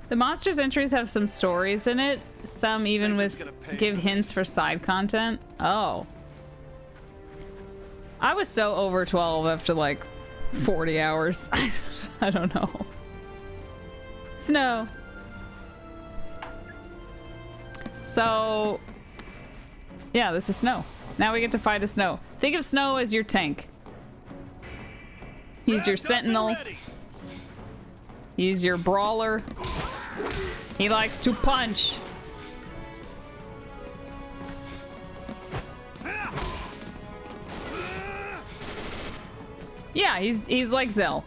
The monsters entries have some stories in it. Some even give hints for side content. Oh. I was so over 12 after like 40 hours. I don't know. Snow. So, yeah, this is Snow. Now we get to fight a Snow. Think of Snow as your tank. He's your sentinel. He's your brawler. He likes to punch. Yeah, he's like Zell.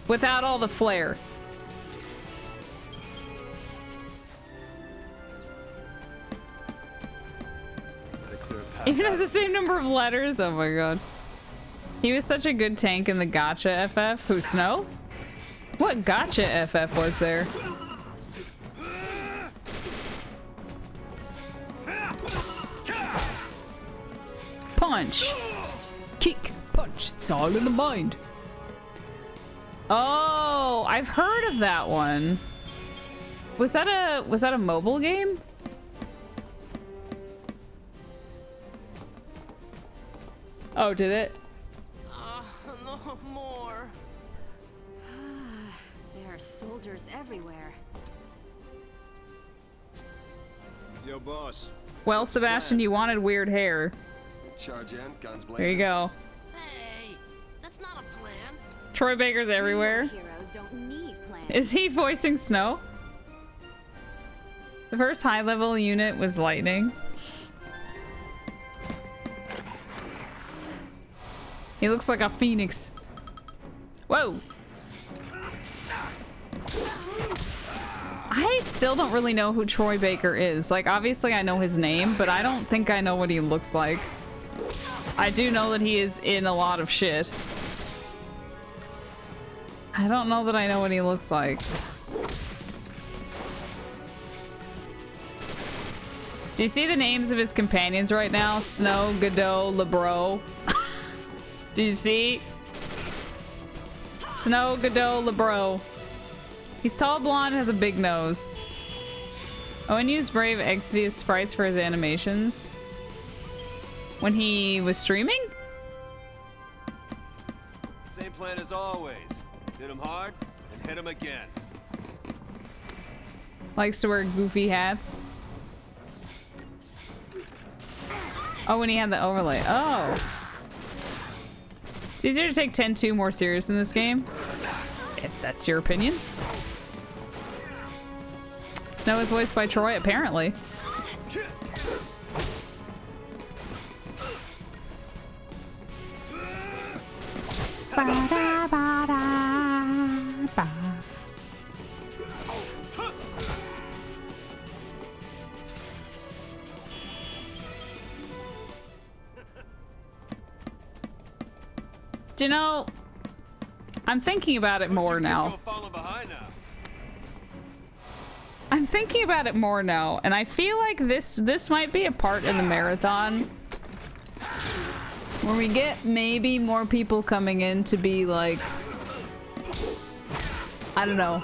Without all the flair. Even has the same number of letters? Oh my god. He was such a good tank in the Gotcha FF. Who, Snow? What Gotcha FF was there? Punch. Kick. Punch. It's all in the mind. Oh, I've heard of that one. Was that a mobile game? Oh, did it? No more. There are soldiers everywhere. Yo, boss. Well, Sebastian, you wanted weird hair. Charge in, guns blazing. There you go. Hey, that's not a plan. Troy Baker's everywhere. Heroes don't need plans. Is he voicing Snow? The first high-level unit was Lightning. He looks like a phoenix. Whoa. still don't really know who Troy Baker is. Like, obviously I know his name, but I don't think I know what he looks like. I do know that he is in a lot of shit. I don't know that I know what he looks like. Do you see the names of his companions right now? Snow, Godot, LeBro. Do you see? Snow, Godot, LeBro. He's tall, blonde, has a big nose. Owen used Brave XV as sprites for his animations. When he was streaming? Same plan as always. Hit him hard and hit him again. Likes to wear goofy hats. Oh, when he had the overlay. Oh. It's easier to take 10-2 more serious in this game. If that's your opinion. Snow is voiced by Troy, apparently. Do you know, I'm thinking about it more now. I'm thinking about it more now, and I feel like this might be a part in the marathon where we get maybe more people coming in to be like, I don't know,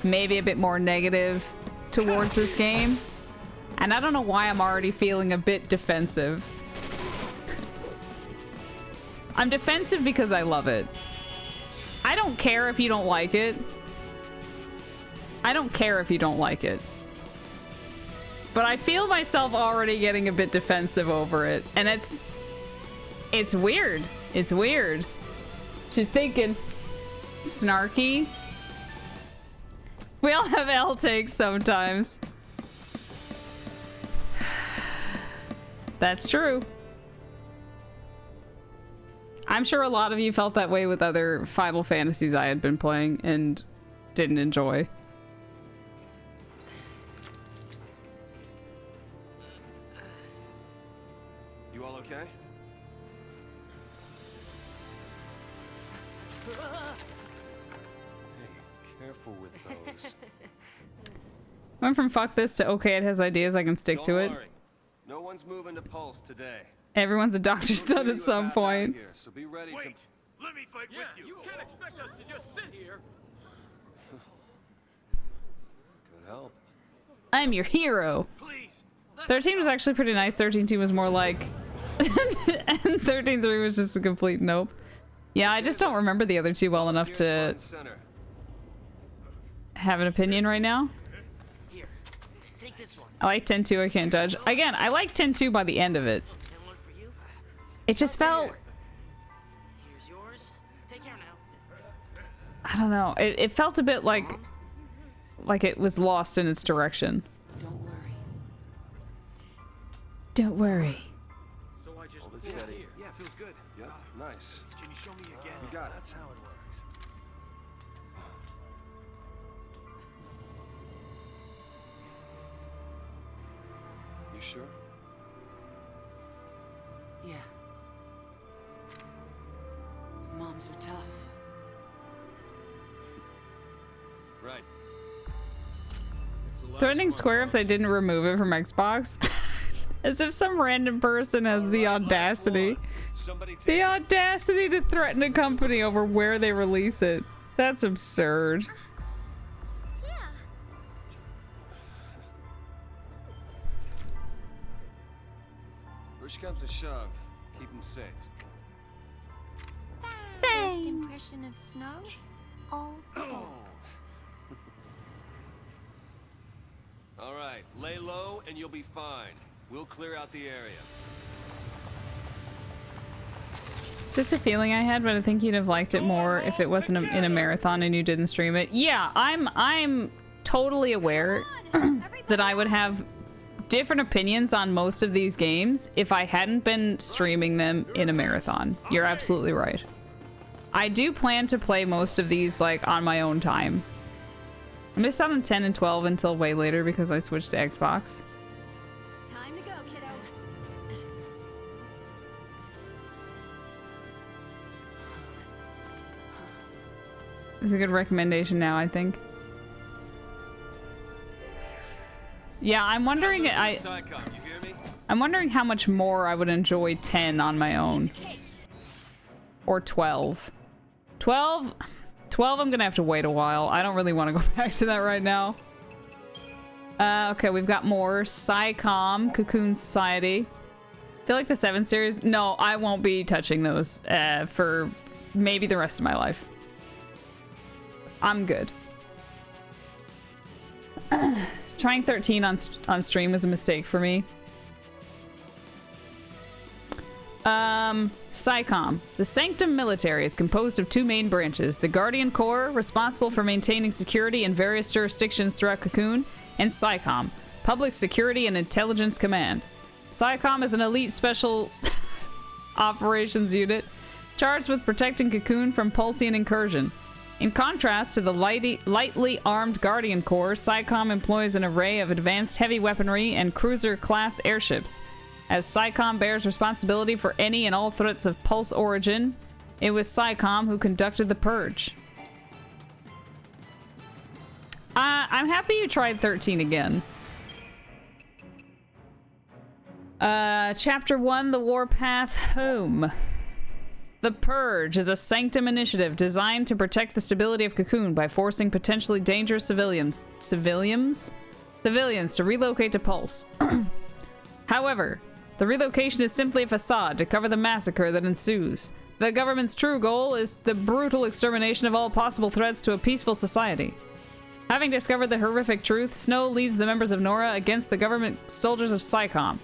maybe a bit more negative towards this game. And I don't know why I'm already feeling a bit defensive. I'm defensive because I love it. I don't care if you don't like it. I don't care if you don't like it. But I feel myself already getting a bit defensive over it. And it's weird. It's weird. She's thinking snarky. We all have L takes sometimes. That's true. I'm sure a lot of you felt that way with other Final Fantasies I had been playing and didn't enjoy. You all okay? Hey, careful with those. Went from fuck this to okay, it has ideas, I can stick to it. Worry. No one's moving to Pulse today. Everyone's a doctor's son at some point. Here, so be ready to... Let me fight with you. You can't expect us to just sit here. Good help. I'm your hero. 13 was actually pretty nice. 13-2 was more like... and 13-3 was just a complete nope. Yeah, I just don't remember the other two well enough to have an opinion right now. Here, take this one. I like 10-2, I can't judge. Again, I like 10-2 by the end of it. It just felt... Here's yours. Take care now. I don't know. It felt a bit like it was lost in its direction. Don't worry. Don't worry. So I just Hold it steady. Yeah, feels good. Yeah, nice. Can you show me again? You got it. That's how it works. You sure? Yeah. Moms are tough. Right. Threatening Square if they didn't remove it from Xbox. As if some random person has the audacity. The audacity to threaten a company over where they release it. That's absurd. Push comes to shove. Keep him safe. First impression of Snow? All told. All right, lay low and you'll be fine. We'll clear out the area. It's just a feeling I had, but I think you'd have liked it more if it wasn't in a marathon and you didn't stream it. Yeah, I'm totally aware that I would have different opinions on most of these games if I hadn't been streaming them in a marathon. You're absolutely right. I do plan to play most of these like on my own time. missed out on 10 and 12 until way later because I switched to Xbox. Time to go, kiddo. It's a good recommendation now, I think. Yeah, I'm wondering. I'm wondering how much more I would enjoy 10 on my own, or 12. 12 I'm gonna have to wait a while. I don't really want to go back to that right now. Okay, we've got more. SciComm, Cocoon Society. I feel like the 7 series. No, I won't be touching those for maybe the rest of my life. I'm good. Trying 13 on stream was a mistake for me. SciComm. The Sanctum Military is composed of 2 main branches. The Guardian Corps, responsible for maintaining security in various jurisdictions throughout Cocoon, and SciComm, Public Security and Intelligence Command. SciComm is an elite special operations unit charged with protecting Cocoon from Pulsian incursion. In contrast to the lightly armed Guardian Corps, SciComm employs an array of advanced heavy weaponry and cruiser-class airships. As SciComm bears responsibility for any and all threats of Pulse origin, it was SciComm who conducted the purge. I'm happy you tried 13 again. Chapter 1, The Warpath Home. The Purge is a Sanctum initiative designed to protect the stability of Cocoon by forcing potentially dangerous civilians to relocate to Pulse. However, the relocation is simply a facade to cover the massacre that ensues. The government's true goal is the brutal extermination of all possible threats to a peaceful society. Having discovered the horrific truth, Snow leads the members of Nora against the government soldiers of SciComm.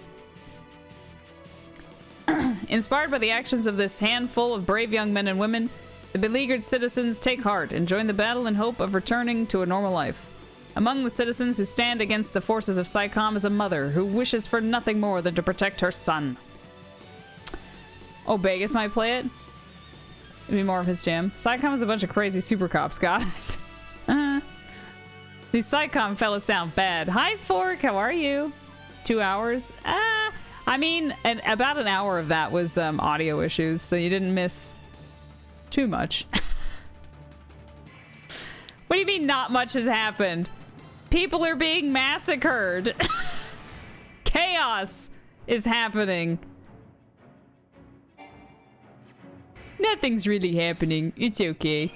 Inspired by the actions of this handful of brave young men and women, the beleaguered citizens take heart and join the battle in hope of returning to a normal life. Among the citizens who stand against the forces of SciComm is a mother who wishes for nothing more than to protect her son. Oh, Vegas might play it? It'd be more of his jam. SciComm is a bunch of crazy super cops, got it. These SciComm fellas sound bad. Hi, Fork, how are you? 2 hours? I mean, about an hour of that was audio issues, so you didn't miss too much. What do you mean not much has happened? People are being massacred. Chaos is happening. Nothing's really happening. It's okay.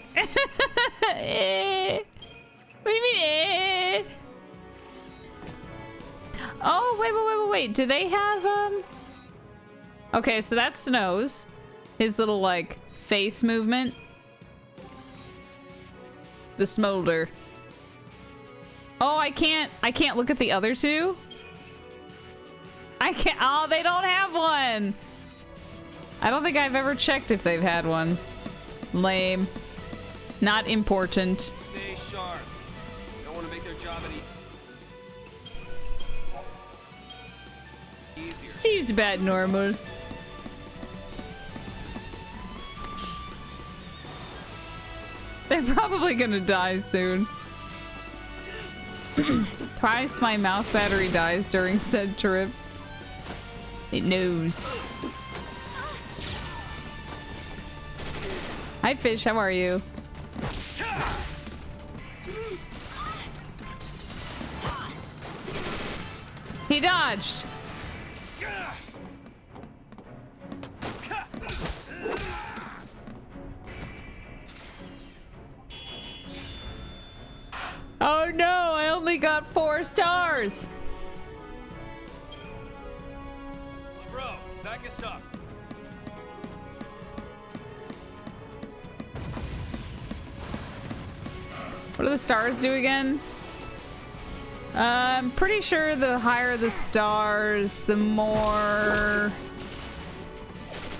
What do you mean? Oh, wait. Do they have, Okay, so that's Snow's. His little, like, face movement. The smolder. Oh, I can't look at the other two? I can't. Oh, they don't have one. I don't think I've ever checked if they've had one. Lame. Not important. Stay sharp. Don't want to make their job any easier. Seems about normal. They're probably gonna die soon. Twice my mouse battery dies during said trip. It knows. Hi Fish, how are you? He dodged! Oh no, I only got 4 stars! Bro, back us up. What do the stars do again? I'm pretty sure the higher the stars, the more...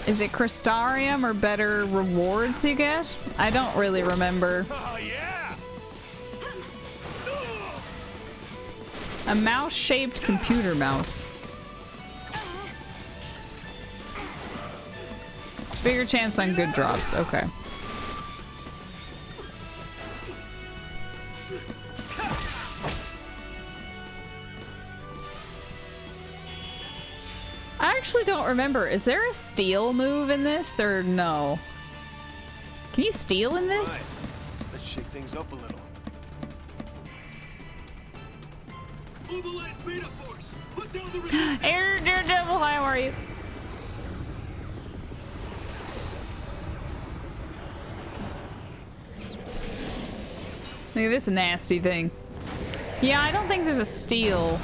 Is it Crystarium or better rewards you get? I don't really remember. Oh, yeah. A mouse-shaped computer mouse. Bigger chance on good drops, okay. actually don't remember. Is there a steal move in this or no? Can you steal in this? Right. Let's shake things up a little. Air Daredevil, hi, how are you? Look at this nasty thing. Yeah, I don't think there's a steal.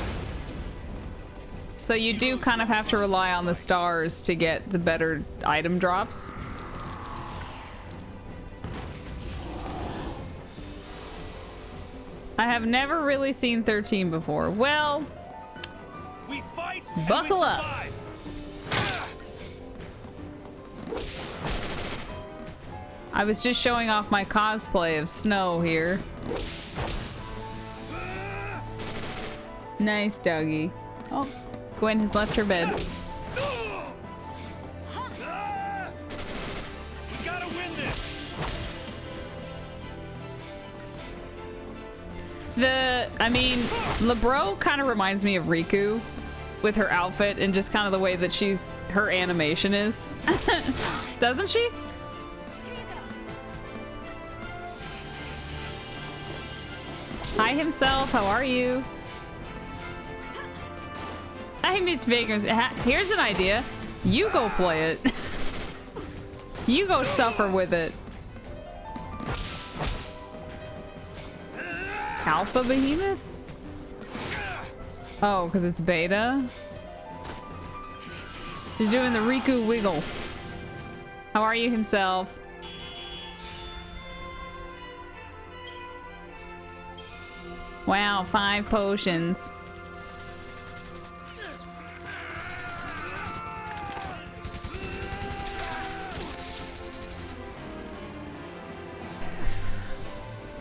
So you do kind of have to rely on the stars to get the better item drops. I have never really seen 13 before. Well, We fight buckle up. I was just showing off my cosplay of Snow here. Nice, doggy. Oh, Gwen has left her bed. We gotta win this. I mean, LeBro kind of reminds me of Riku with her outfit and just kind of the way that her animation is. Doesn't she? Hi himself, how are you? I miss Vegas. Here's an idea. You go play it. You go suffer with it. Alpha Behemoth? Oh, because it's beta? He's doing the Riku wiggle. How are you himself? Wow, 5 potions.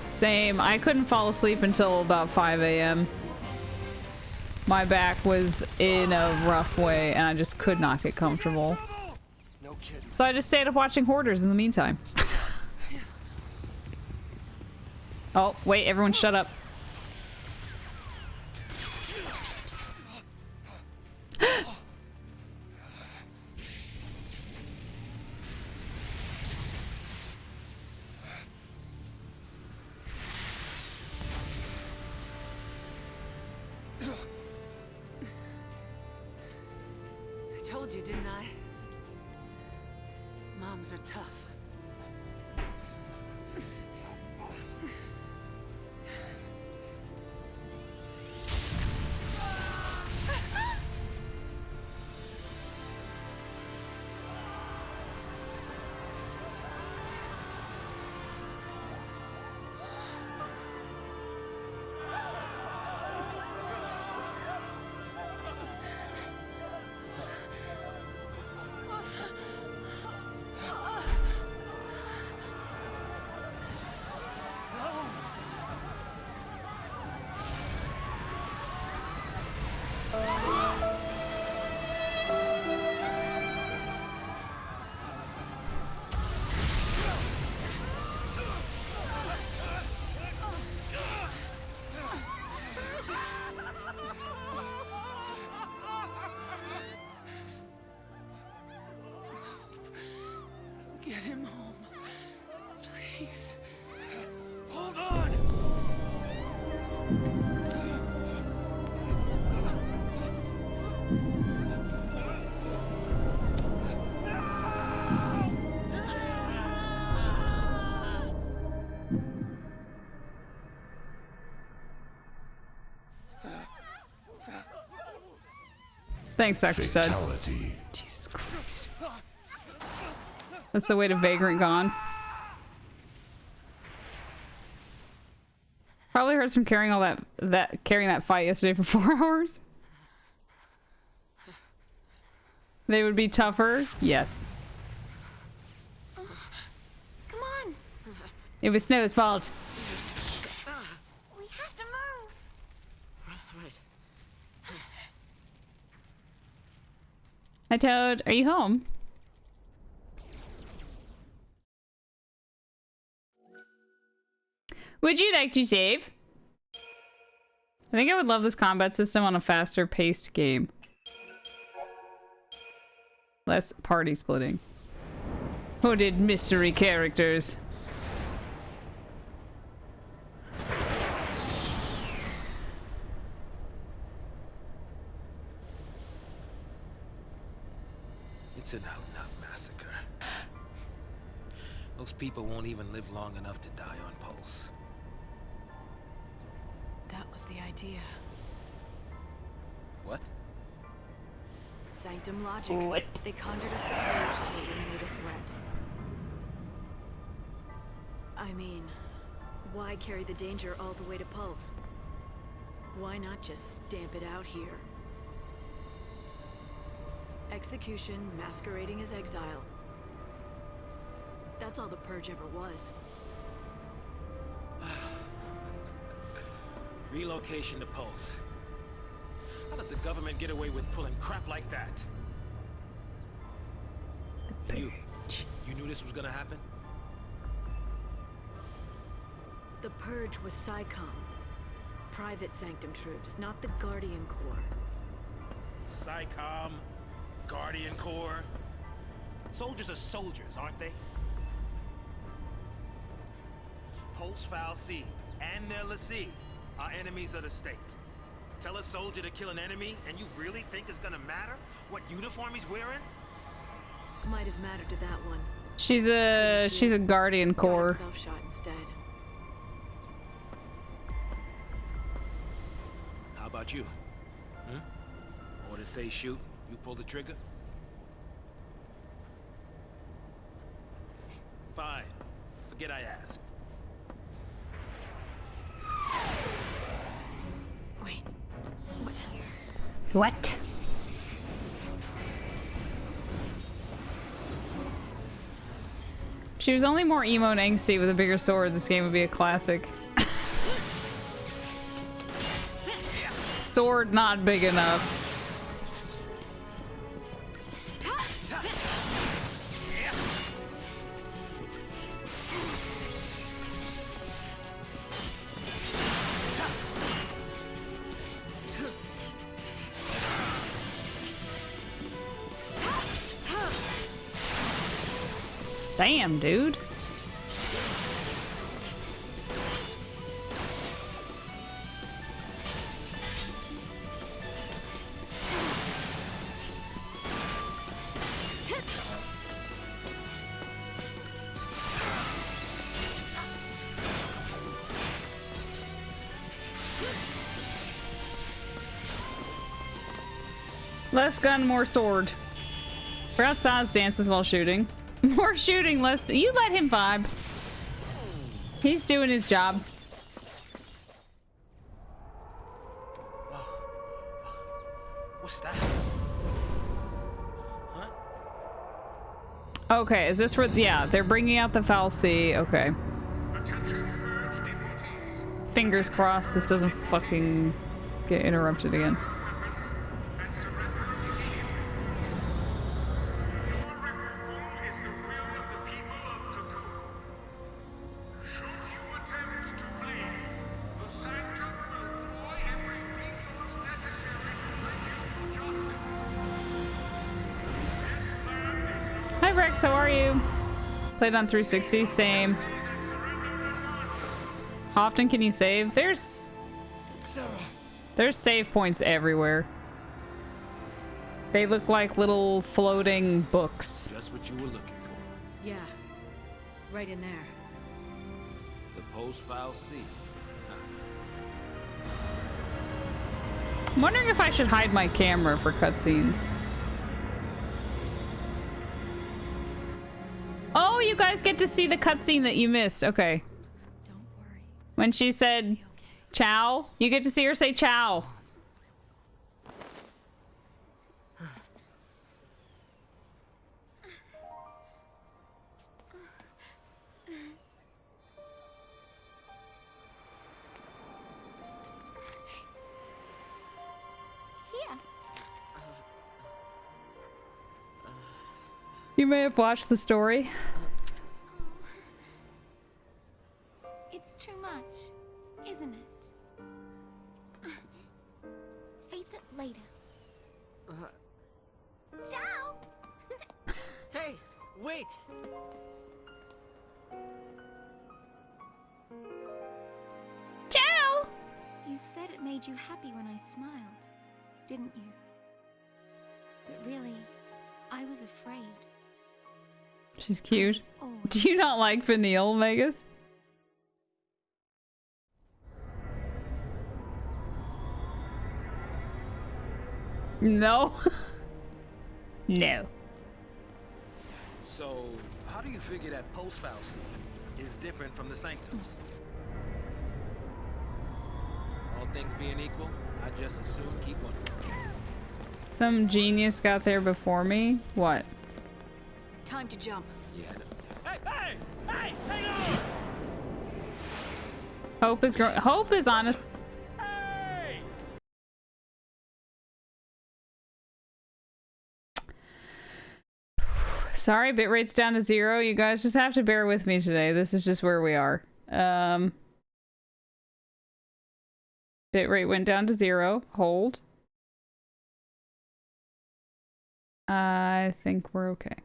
Same. I couldn't fall asleep until about 5 a.m. My back was in a rough way and I just could not get comfortable. No kidding. So I just stayed up watching Hoarders in the meantime. Oh, wait, everyone shut up. I told you, didn't I? Moms are tough. Get him home, please. Hold on. Thanks, Dr. Sud. Fatality. Jesus Christ. That's the way to Vagrant Gone. Probably hurts from carrying all carrying that fight yesterday for 4 hours. They would be tougher? Yes. Come on. It was Snow's fault. We have to move. Right. Hi, Toad. Are you home? Would you like to save? I think I would love this combat system on a faster paced game. Less party splitting. Hooded mystery characters. It's an out-and-out massacre. Those people won't even live long enough to die on pulse. That was the idea. What? Sanctum logic. What? They conjured up the purge to eliminate a threat. I mean, why carry the danger all the way to Pulse? Why not just stamp it out here? Execution masquerading as exile. That's all the purge ever was. Relocation to Pulse. How does the government get away with pulling crap like that? You knew this was gonna happen? The purge was SciComm. Private Sanctum troops, not the Guardian Corps. SciComm, Guardian Corps. Soldiers are soldiers, aren't they? Pulse Foul C and their lessee are enemies of the state. Tell a soldier to kill an enemy, and you really think it's gonna matter what uniform he's wearing? Might have mattered to that one. She's a Guardian Corps. Got himself shot instead. How about you? Orders say shoot, you pull the trigger? Fine. Forget I asked. Wait. What? What? If she was only more emo and angsty with a bigger sword, this game would be a classic. Sword not big enough. Damn, dude. Less gun, more sword. Forgot Saz dances while shooting. More shooting, less. You let him vibe. He's doing his job. What's that? Huh? Okay, is this where? Yeah, they're bringing out the Foul Sea. Okay. Fingers crossed this doesn't fucking get interrupted again. Hi Rex, how are you? Played on 360, same. How often can you save? There's save points everywhere. They look like little floating books. Just what you were looking for. Yeah. Right in there. The Pulse Foul C. I'm wondering if I should hide my camera for cutscenes. Oh, you guys get to see the cutscene that you missed. Okay. Don't worry. When she said ciao, you get to see her say ciao. Here. You may have watched the story. It's too much, isn't it? Face it later. Ciao! Wait! Ciao! You said it made you happy when I smiled, didn't you? But really, I was afraid. She's cute. Do you not like Vanille, Vegas? No. No. So, how do you figure that post-fallacy is different from the sanctums? All things being equal, I just assume keep one. Some genius got there before me? What? Time to jump. Yeah. Hey! Hang on! Hope is growing. Hope is honest. Hey! Sorry, bitrate's down to 0. You guys just have to bear with me today. This is just where we are. Bitrate went down to 0. Hold. I think we're okay.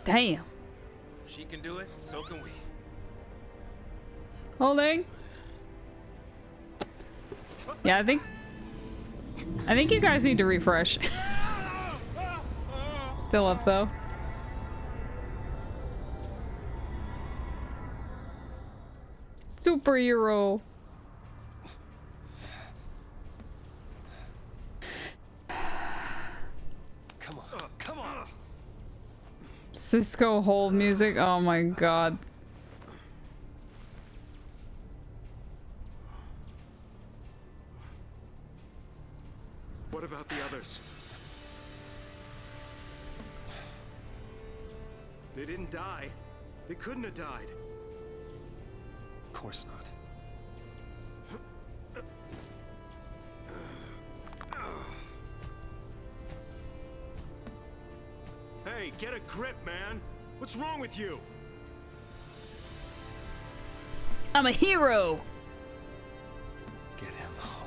Damn. She can do it, so can we. Holding. Yeah, I think you guys need to refresh. Still up though. Superhero. Come on. Cisco hold music. Oh my god. What about the others? They didn't die. They couldn't have died. Of course not. Hey, get a grip, man. What's wrong with you? I'm a hero. Get him home.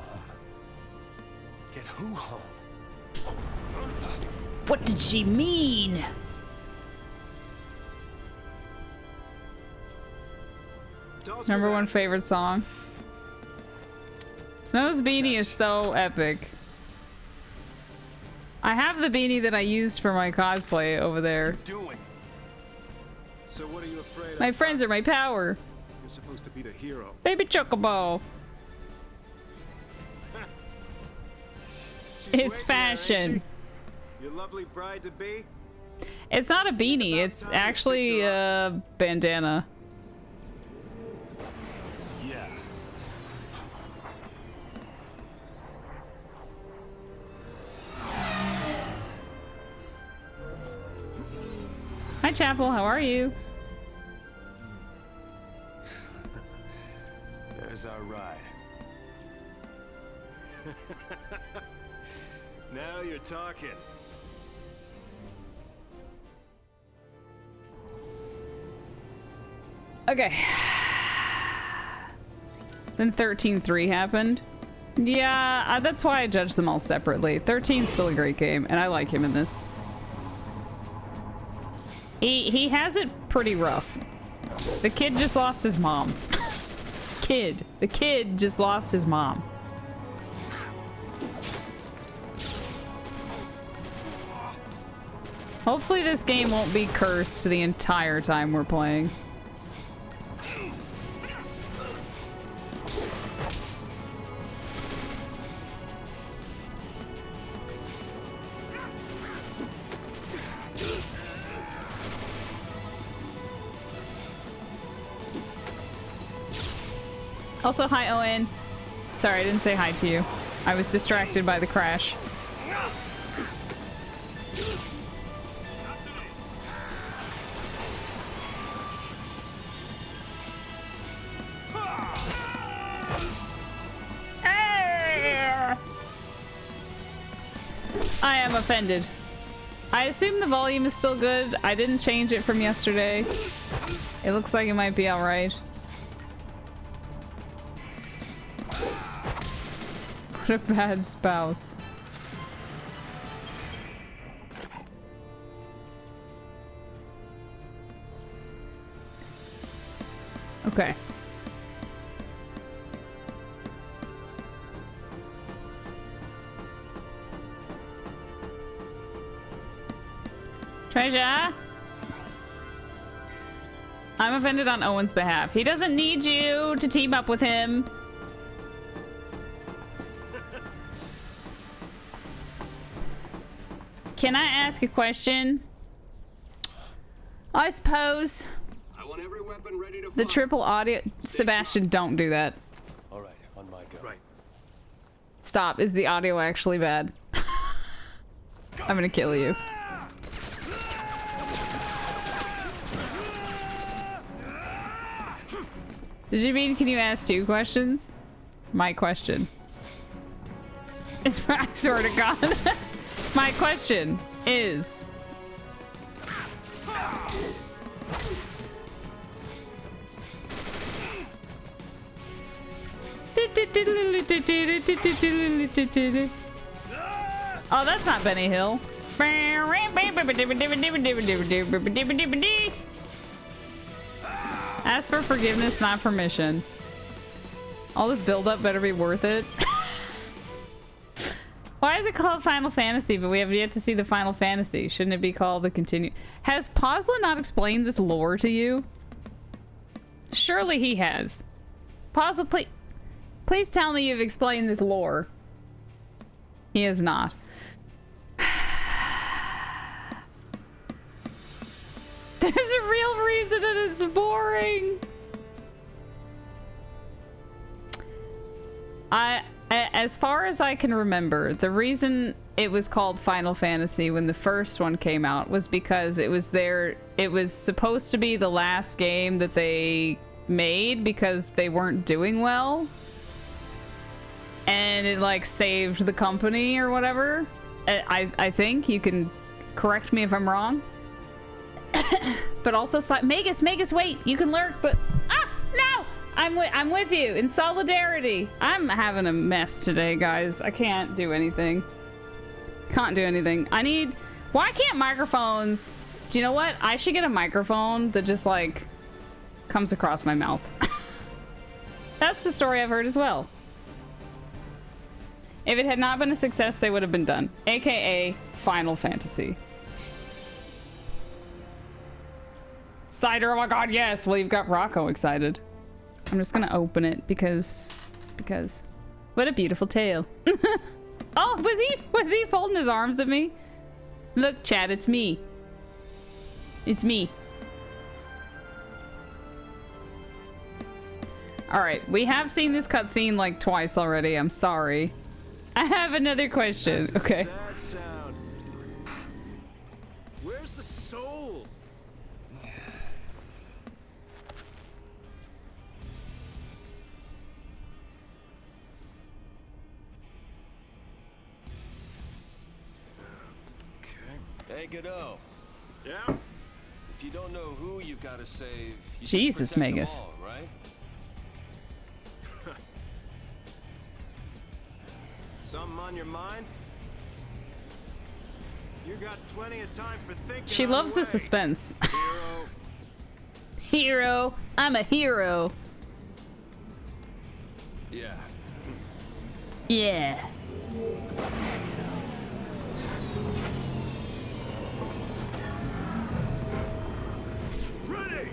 Get who home? What did she mean? Number 1 favorite song. Snow's beanie is so epic. I have the beanie that I used for my cosplay over there. So what are you afraid of? My friends are my power. You're supposed to be the hero. Baby Chocobo. It's fashion. Your lovely bride to be? It's not a beanie, it's actually a bandana. Yeah. Hi Chapel, how are you? There's our ride. Now you're talking. Okay. Then 13.3 happened. Yeah, that's why I judge them all separately. 13's still a great game, and I like him in this. He has it pretty rough. The kid just lost his mom. The kid just lost his mom. Hopefully this game won't be cursed the entire time we're playing. Also, hi Owen. Sorry, I didn't say hi to you. I was distracted by the crash. I am offended. I assume the volume is still good. I didn't change it from yesterday. It looks like it might be alright. What a bad spouse. Okay. Treasure? I'm offended on Owen's behalf. He doesn't need you to team up with him. Can I ask a question? I suppose I want every weapon ready to the fire. triple audio... Sebastian, don't do that. All right, on my go. Right. Stop. Is the audio actually bad? I'm gonna kill you. Did you mean, can you ask 2 questions? My question. It's, I swear to God. My question is... Oh, that's not Benny Hill. Ask for forgiveness, not permission. All this build-up better be worth it. Why is it called Final Fantasy, but we have yet to see the Final Fantasy? Shouldn't it be called the Continue? Has Posla not explained this lore to you? Surely he has. Posla, please tell me you've explained this lore. He has not. There's a real reason and it's boring. As far as I can remember, the reason it was called Final Fantasy when the first one came out was because it was supposed to be the last game that they made because they weren't doing well. And it like saved the company or whatever. I think you can correct me if I'm wrong. But also, Magus, wait! You can lurk, but no! I'm with you in solidarity. I'm having a mess today, guys. I can't do anything. Can't do anything. Why can't microphones? Do you know what? I should get a microphone that just like comes across my mouth. That's the story I've heard as well. If it had not been a success, they would have been done. AKA Final Fantasy. Cider, oh my god, yes! Well, you've got Rocco excited. I'm just gonna open it because what a beautiful tale. Oh, was he folding his arms at me? Look, Chad, it's me. It's me. Alright, we have seen this cutscene like twice already. I'm sorry. I have another question. Okay. Sad sound. Where's the soul? Hey, Godot. Yeah? If you don't know who you gotta save, you Jesus, just protect them Magus. all, right? Something on your mind? You got plenty of time for thinking. She loves the suspense. Hero. Hero. I'm a hero. Yeah. Yeah. Ready.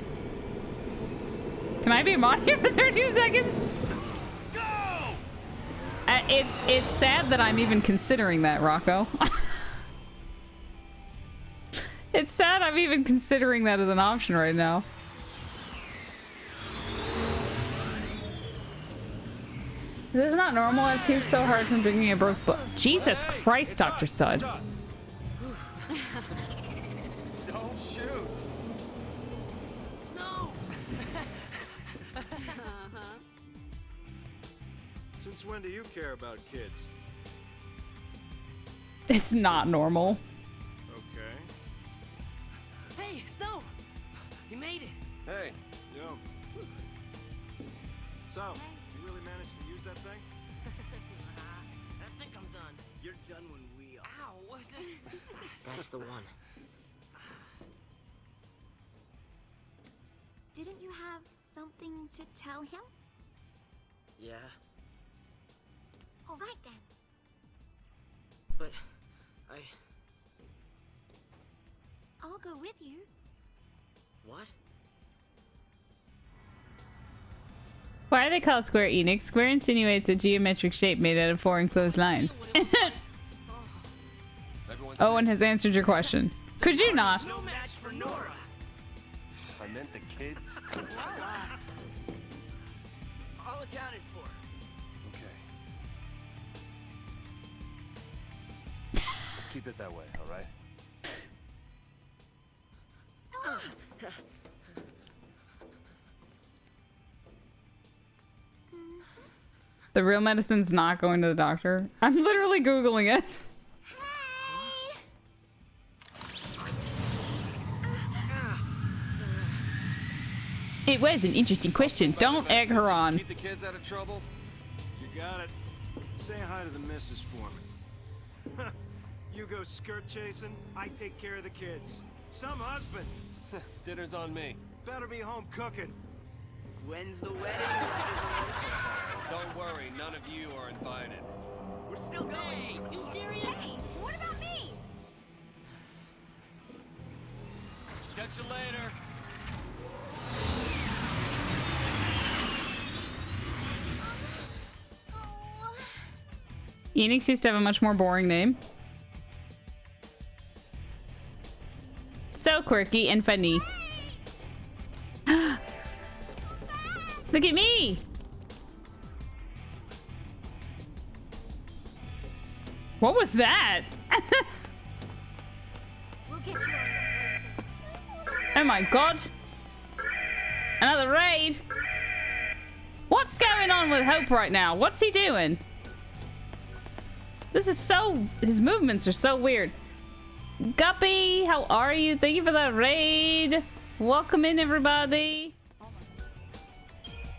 Can I be mod here for 30 seconds? Go! It's sad that I'm even considering that, Rocco. It's sad I'm even considering that as an option right now. This is not normal. I've puked so hard from drinking a broke book. Jesus Christ, Dr. Stud. Don't shoot. Snow! Since when do you care about kids? It's not normal. Okay. Hey, Snow! You made it! Hey, Yo. So, you really managed to use that thing? You're done when we are. Ow, what's it? That's the one. Didn't you have something to tell him? Yeah, All right then. but I'll go with you. What? Why are they called Square Enix? Square insinuates a geometric shape made out of four enclosed lines. Owen has answered your question. Could you not? No match for Nora. I meant the kids. All accounted for. Okay. Let's keep it that way, all right? The real medicine's not going to the doctor. I'm literally Googling it. It was an interesting question. Don't egg her on. Keep the kids out of trouble. You got it. Say hi to the missus for me. You go skirt chasing, I take care of the kids. Some husband. Dinner's on me. Better be home cooking. When's the wedding? Don't worry, none of you are invited. We're still going. Hey, you serious? Hey, what about me? Catch you later. Enix used to have a much more boring name. So quirky and funny. Look at me! What was that? We'll get you all someplace safe. Oh my god. Another raid. What's going on with Hope right now? What's he doing? This is so... His movements are so weird. Guppy, how are you? Thank you for that raid. Welcome in, everybody.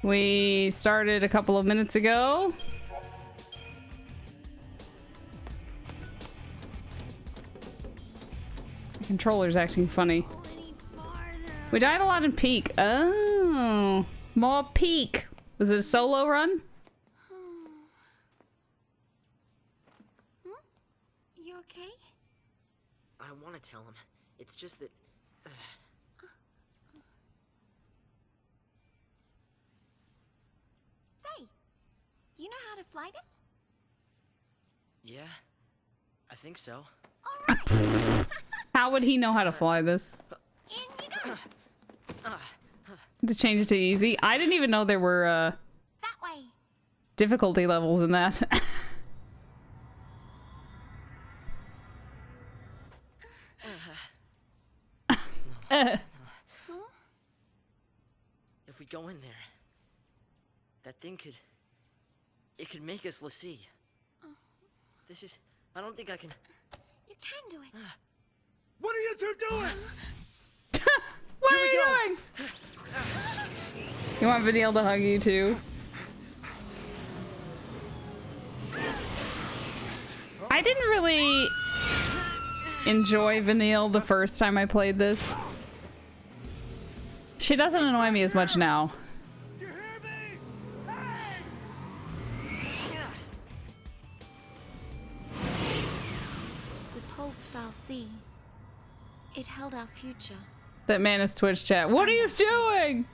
We started a couple of minutes ago. The controller's acting funny. We died a lot in Peak. Oh, more Peak. Was it a solo run? You okay? I want to tell him. It's just that... Say, you know how to fly this? Yeah, I think so. All right. How would he know how to fly this? In you go. To change it to easy? I didn't even know there were That way. difficulty levels in that. If we go in there, that thing could... It could make us l'Cie. This is... I don't think I can... You can do it. What are you two doing? What are you doing? You want Vanille to hug you too? I didn't really enjoy Vanille the first time I played this. She doesn't annoy me as much now. You hear me? The pulse fal'Cie. It held our future. That man is Twitch chat. What are you doing?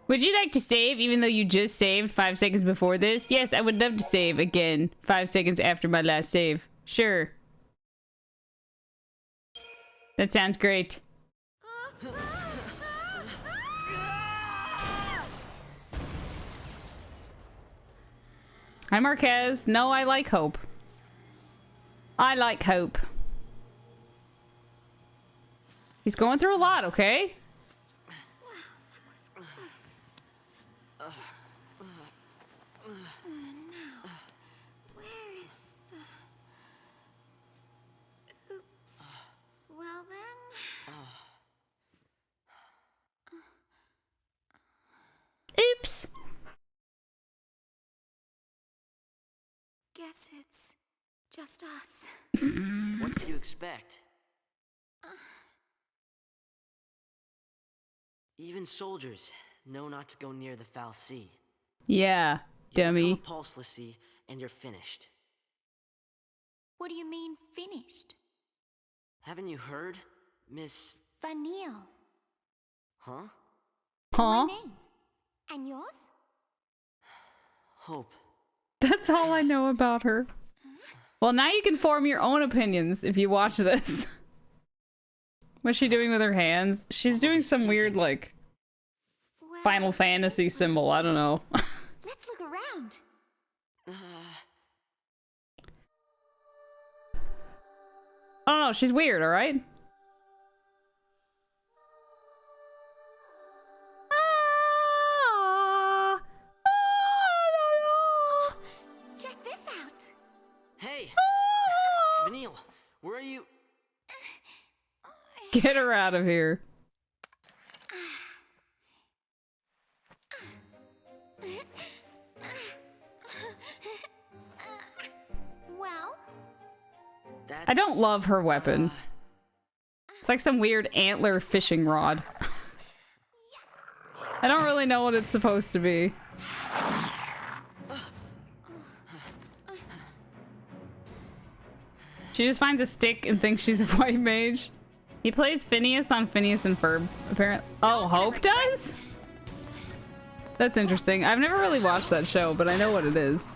Would you like to save even though you just saved 5 seconds before this? Yes, I would love to save again 5 seconds after my last save. Sure. That sounds great. Hi, Marquez. No, I like Hope. I like Hope. He's going through a lot, okay? Guess it's just us. What did you expect? Even soldiers know not to go near the foul sea. Yeah, You dummy. become a pulse Lassie, and you're finished. What do you mean, finished? Haven't you heard, Miss... Vanille. Huh? My Huh? name. And yours? Hope. That's all I know about her. Well, now you can form your own opinions if you watch this. What's she doing with her hands? She's doing some weird, like, Well, Final Fantasy symbol. I don't know. let's look around. I don't know. She's weird, alright? Check this out. Hey! Vanille, where are you? Get her out of here. Well, I don't love her weapon. It's like some weird antler fishing rod. I don't really know what it's supposed to be. She just finds a stick and thinks she's a white mage. He plays Phineas on Phineas and Ferb, apparently. Oh, Hope does? That's interesting. I've never really watched that show, but I know what it is.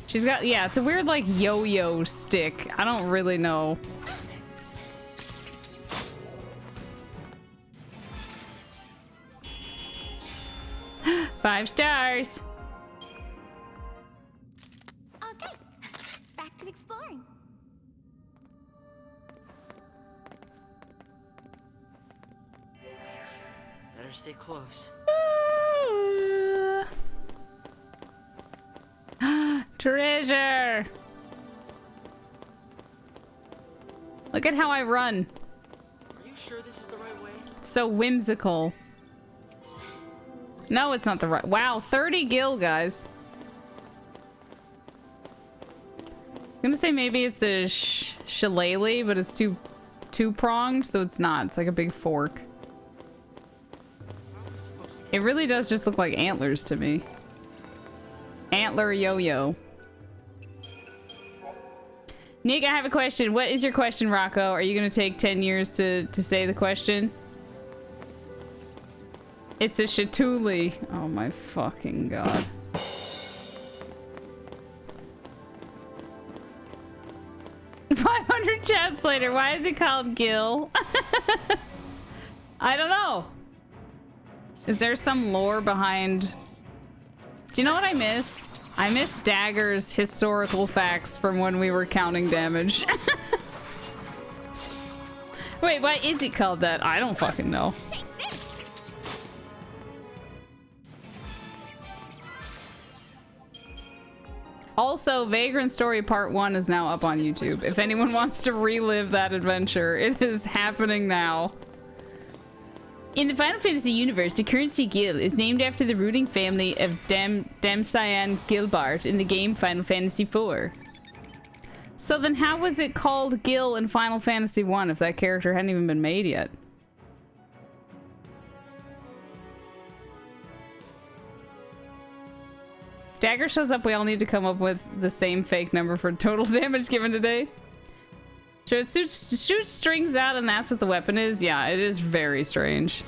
She's got, yeah, it's a weird, like, yo-yo stick. I don't really know. Five stars. okay. Back to exploring. Better stay close. Treasure! Look at how I run. Are you sure this is the right way? It's so whimsical. No, it's not the right. Wow, 30 gil, guys. I'm gonna say maybe it's a shillelagh, but it's two-pronged, so it's not. It's like a big fork. It really does just look like antlers to me. Antler yo-yo. Nick, I have a question. What is your question, Rocco? Are you gonna take 10 years to say the question? It's a Shatuli. Oh my fucking god. $500 chats later. Why is it called Gil? I don't know. Is there some lore behind... Do you know what I miss? I miss Dagger's historical facts from when we were counting damage. Wait, why is it called that? I don't fucking know. Also, Vagrant Story Part 1 is now up on YouTube. If anyone wants to relive that adventure, it is happening now. In the Final Fantasy universe, the currency Gil is named after the ruling family of Damcyan Gilbart in the game Final Fantasy IV. So then how was it called Gil in Final Fantasy I if that character hadn't even been made yet? Dagger shows up, we all need to come up with the same fake number for total damage given today. So it shoots strings out and that's what the weapon is? Yeah, it is very strange.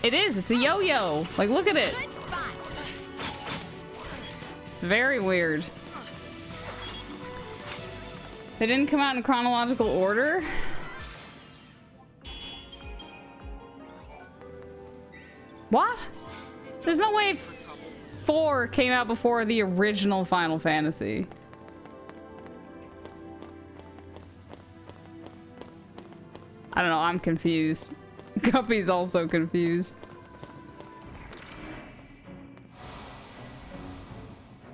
It is, it's a yo-yo. Like, look at it. It's very weird. They didn't come out in chronological order. What? There's no way 4 came out before the original Final Fantasy. I don't know, I'm confused. Guppy's also confused.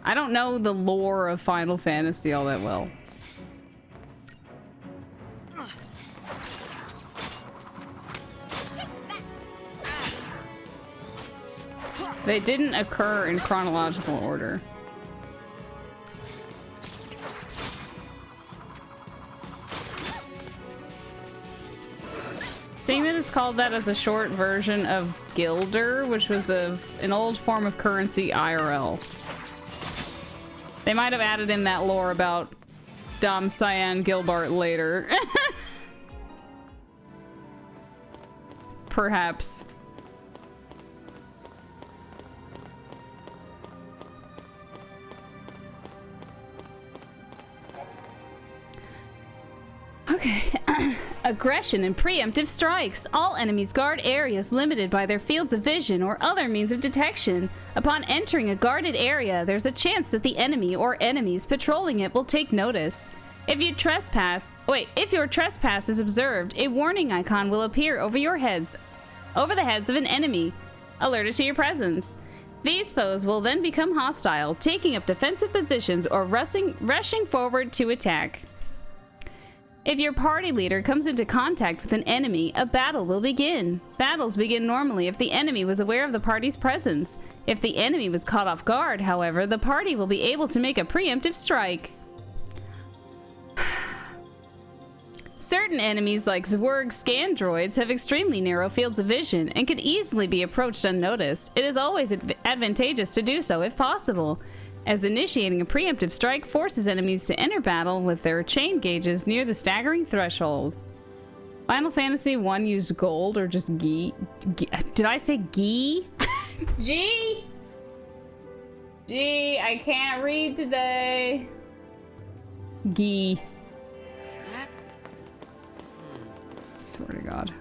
I don't know the lore of Final Fantasy all that well. They didn't occur in chronological order. Seeing that it's called that as a short version of Gilder, which was an old form of currency IRL. They might have added in that lore about Dom Cyan Gilbart later. Perhaps. Okay. Aggression and preemptive strikes. All enemies guard areas limited by their fields of vision or other means of detection. Upon entering a guarded area, there's a chance that the enemy or enemies patrolling it will take notice. If your trespass is observed, a warning icon will appear over the heads of an enemy, alerted to your presence. These foes will then become hostile, taking up defensive positions or rushing forward to attack. If your party leader comes into contact with an enemy, a battle will begin. Battles begin normally if the enemy was aware of the party's presence. If the enemy was caught off guard, however, the party will be able to make a preemptive strike. Certain enemies like Zwerg scan droids have extremely narrow fields of vision and could easily be approached unnoticed. It is always advantageous to do so if possible, as initiating a preemptive strike forces enemies to enter battle with their chain gauges near the staggering threshold. Final Fantasy I used gold or just G. Did I say G? G? G, I can't read today. G. Swear to God.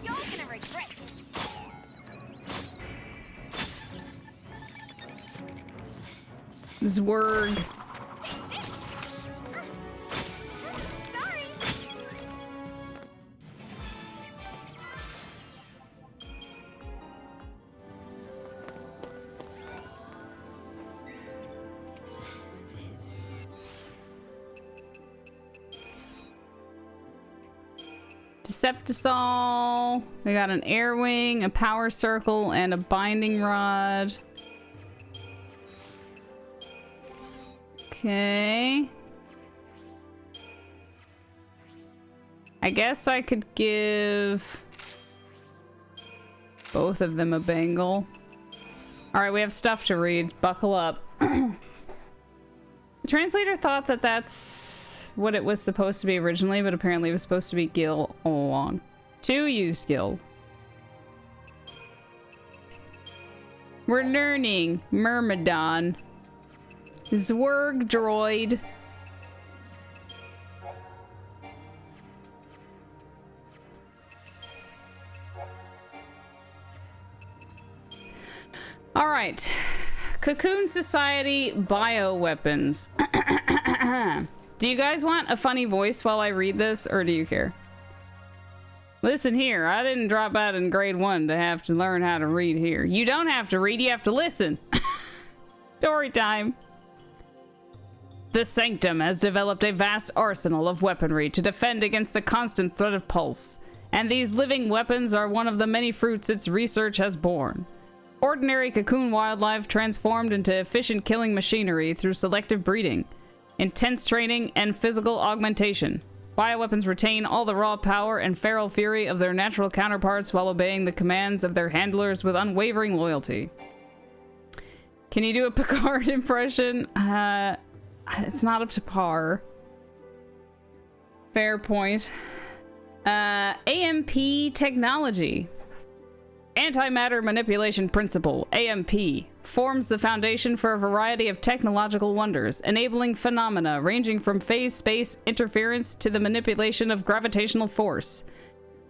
You're gonna regret Zwerg. Deceptisol. We got an air wing, a power circle, and a binding rod. Okay. I guess I could give both of them a bangle. Alright, we have stuff to read. Buckle up. The translator thought that that's what it was supposed to be originally, but apparently it was supposed to be Gil all along. To use Gil. We're learning Myrmidon. Zwerg droid. All right. Cocoon Society bioweapons. Do you guys want a funny voice while I read this, or do you care? Listen here, I didn't drop out in grade 1 to have to learn how to read here. You don't have to read, you have to listen. Story time. The Sanctum has developed a vast arsenal of weaponry to defend against the constant threat of pulse, and these living weapons are one of the many fruits its research has borne. Ordinary cocoon wildlife transformed into efficient killing machinery through selective breeding, intense training, and physical augmentation. Bioweapons retain all the raw power and feral fury of their natural counterparts while obeying the commands of their handlers with unwavering loyalty. Can you do a Picard impression? It's not up to par. Fair point. AMP technology. Antimatter Manipulation Principle, AMP, forms the foundation for a variety of technological wonders, enabling phenomena ranging from phase-space interference to the manipulation of gravitational force.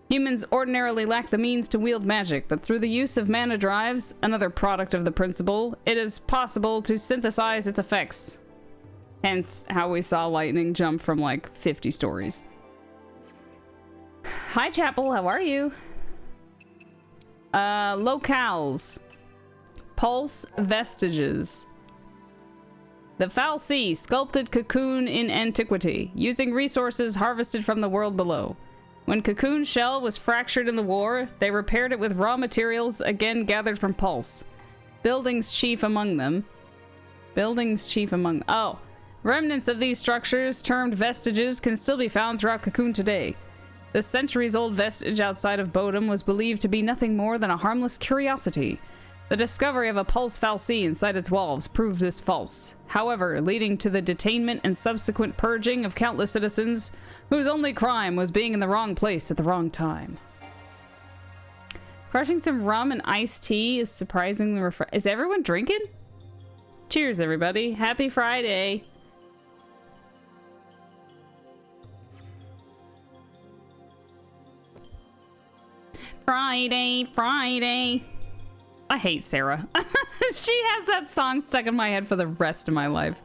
Humans ordinarily lack the means to wield magic, but through the use of mana drives, another product of the principle, it is possible to synthesize its effects. Hence how we saw lightning jump from like 50 stories. Hi Chapel, how are you? Locales. Pulse vestiges. The Fal'Cie, sculpted cocoon in antiquity, using resources harvested from the world below. When Cocoon's shell was fractured in the war, they repaired it with raw materials again gathered from Pulse. Buildings chief among them. Oh. Remnants of these structures, termed vestiges, can still be found throughout Cocoon today. The centuries-old vestige outside of Bodum was believed to be nothing more than a harmless curiosity. The discovery of a pulse fal'Cie inside its walls proved this false, however, leading to the detainment and subsequent purging of countless citizens whose only crime was being in the wrong place at the wrong time. Crushing some rum and iced tea is surprisingly refreshing. Is everyone drinking? Cheers, everybody. Happy Friday. Friday. I hate Sarah. She has that song stuck in my head for the rest of my life.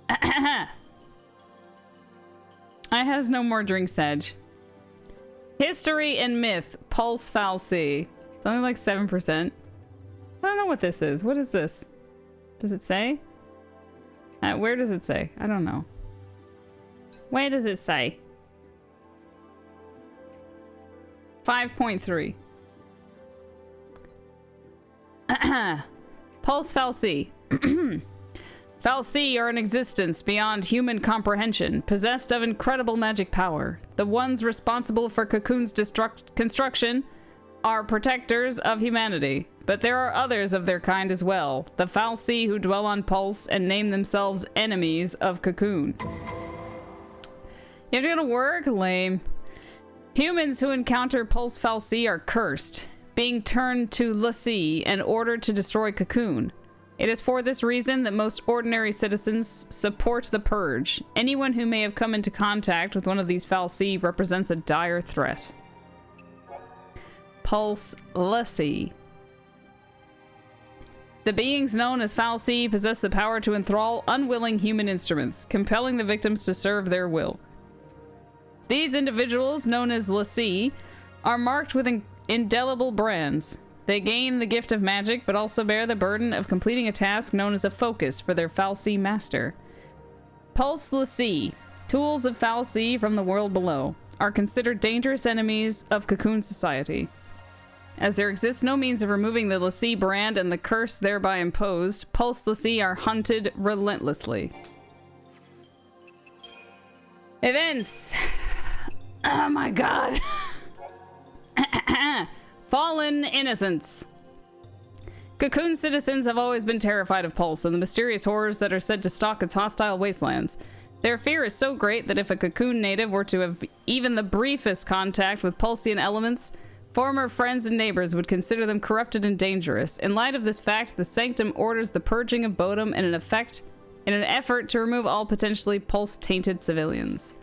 I has no more drink sedge. History and myth. Pulse fal'Cie. It's only like 7%. I don't know what this is. What is this? Does it say? Where does it say? I don't know. Where does it say? 5.3. Pulse fal'Cie. fal'Cie are an existence beyond human comprehension, possessed of incredible magic power. The ones responsible for Cocoon's construction are protectors of humanity, but there are others of their kind as well. The fal'Cie who dwell on Pulse and name themselves enemies of Cocoon. You have to go to work? Lame. Humans who encounter Pulse fal'Cie are cursed, being turned to l'Cie and ordered to destroy Cocoon. It is for this reason that most ordinary citizens support the Purge. Anyone who may have come into contact with one of these fal'Cie represents a dire threat. Pulse l'Cie. The beings known as fal'Cie possess the power to enthrall unwilling human instruments, compelling the victims to serve their will. These individuals, known as l'Cie, are marked with indelible brands. They gain the gift of magic, but also bear the burden of completing a task known as a focus for their fal'Cie master. Pulse l'Cie, tools of fal'Cie from the world below, are considered dangerous enemies of Cocoon society. As there exists no means of removing the l'Cie brand and the curse thereby imposed, Pulse l'Cie are hunted relentlessly. Events! Oh my god! Fallen innocents. Cocoon citizens have always been terrified of Pulse and the mysterious horrors that are said to stalk its hostile wastelands. Their fear is so great that if a Cocoon native were to have even the briefest contact with Pulsian elements, former friends and neighbors would consider them corrupted and dangerous. In light of this fact, the Sanctum orders the purging of Bodum in an effort to remove all potentially Pulse-tainted civilians.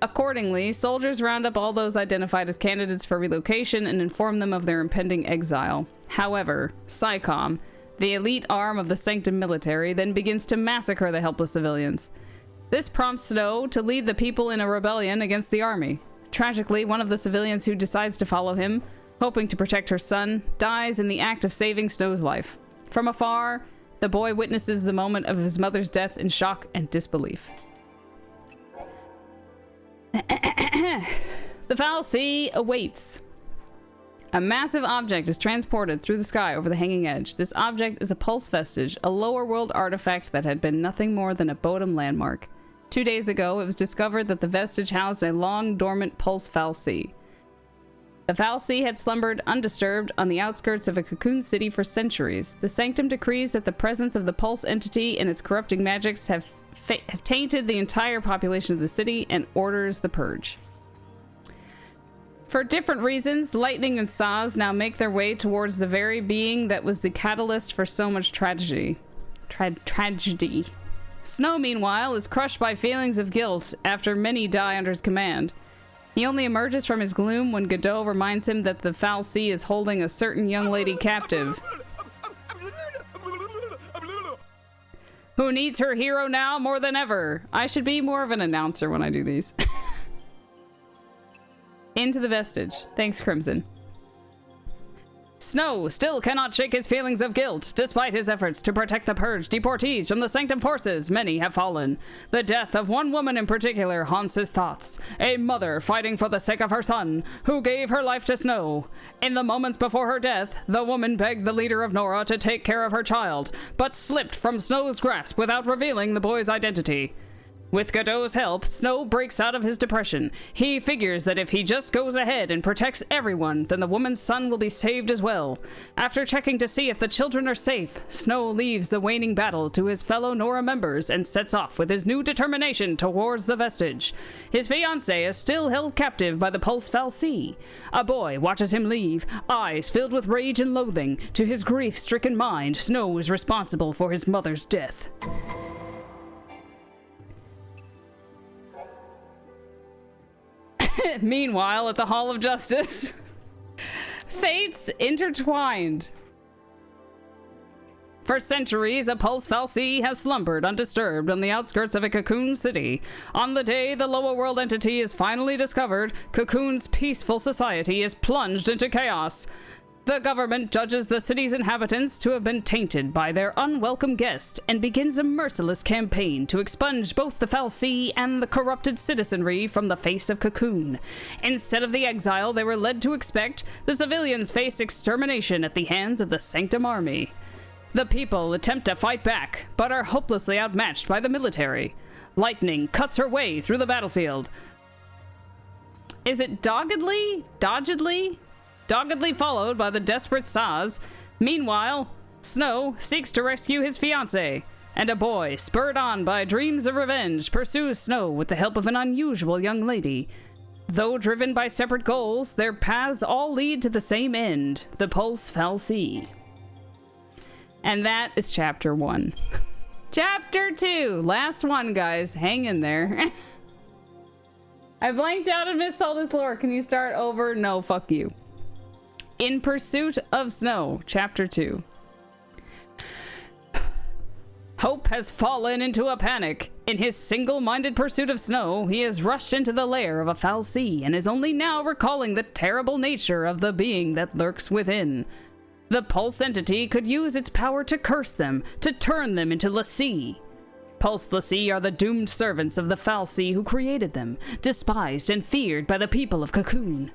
Accordingly, soldiers round up all those identified as candidates for relocation and inform them of their impending exile. However, PSICOM, the elite arm of the Sanctum military, then begins to massacre the helpless civilians. This prompts Snow to lead the people in a rebellion against the army. Tragically, one of the civilians who decides to follow him, hoping to protect her son, dies in the act of saving Snow's life. From afar, the boy witnesses the moment of his mother's death in shock and disbelief. The fal'Cie awaits. A massive object is transported through the sky over the hanging edge. This object is a pulse vestige, a lower world artifact that had been nothing more than a Bodum landmark. 2 days ago, it was discovered that the vestige housed a long dormant pulse fal'Cie. The fal'Cie had slumbered undisturbed on the outskirts of a Cocoon city for centuries. The Sanctum decrees that the presence of the pulse entity and its corrupting magics have tainted the entire population of the city and orders the purge. For different reasons, Lightning and Saz now make their way towards the very being that was the catalyst for so much tragedy. Tragedy. Snow, meanwhile, is crushed by feelings of guilt after many die under his command. He only emerges from his gloom when Godot reminds him that the fal'Cie is holding a certain young lady captive, who needs her hero now more than ever. I should be more of an announcer when I do these. Into the vestige. Thanks, Crimson. Snow still cannot shake his feelings of guilt. Despite his efforts to protect the purged deportees from the Sanctum forces, many have fallen. The death of one woman in particular haunts his thoughts. A mother fighting for the sake of her son, who gave her life to Snow. In the moments before her death, the woman begged the leader of Nora to take care of her child, but slipped from Snow's grasp without revealing the boy's identity. With Godot's help, Snow breaks out of his depression. He figures that if he just goes ahead and protects everyone, then the woman's son will be saved as well. After checking to see if the children are safe, Snow leaves the waning battle to his fellow Nora members and sets off with his new determination towards the vestige. His fiancée is still held captive by the Pulse Fal'Cie. A boy watches him leave, eyes filled with rage and loathing. To his grief-stricken mind, Snow is responsible for his mother's death. Meanwhile, at the Hall of Justice, fates intertwined. For centuries, a Pulse Fal'Cie has slumbered undisturbed on the outskirts of a Cocoon city. On the day the lower world entity is finally discovered, Cocoon's peaceful society is plunged into chaos. The government judges the city's inhabitants to have been tainted by their unwelcome guest and begins a merciless campaign to expunge both the Fal'Cie and the corrupted citizenry from the face of Cocoon. Instead of the exile they were led to expect, the civilians face extermination at the hands of the Sanctum Army. The people attempt to fight back, but are hopelessly outmatched by the military. Lightning cuts her way through the battlefield. Is it doggedly? Doggedly followed by the desperate Saz. Meanwhile, Snow seeks to rescue his fiancée, and a boy, spurred on by dreams of revenge, pursues Snow with the help of an unusual young lady. Though driven by separate goals, their paths all lead to the same end, the Pulse Fal'Cie. And that is chapter 1. Chapter 2, last one, guys. Hang in there. I blanked out and missed all this lore. Can you start over? No, fuck you. In Pursuit of Snow, Chapter 2. Hope has fallen into a panic. In his single-minded pursuit of Snow, he has rushed into the lair of a Fal'Cie and is only now recalling the terrible nature of the being that lurks within. The Pulse entity could use its power to curse them, to turn them into l'Cie. Pulse l'Cie are the doomed servants of the Fal'Cie who created them, despised and feared by the people of Cocoon.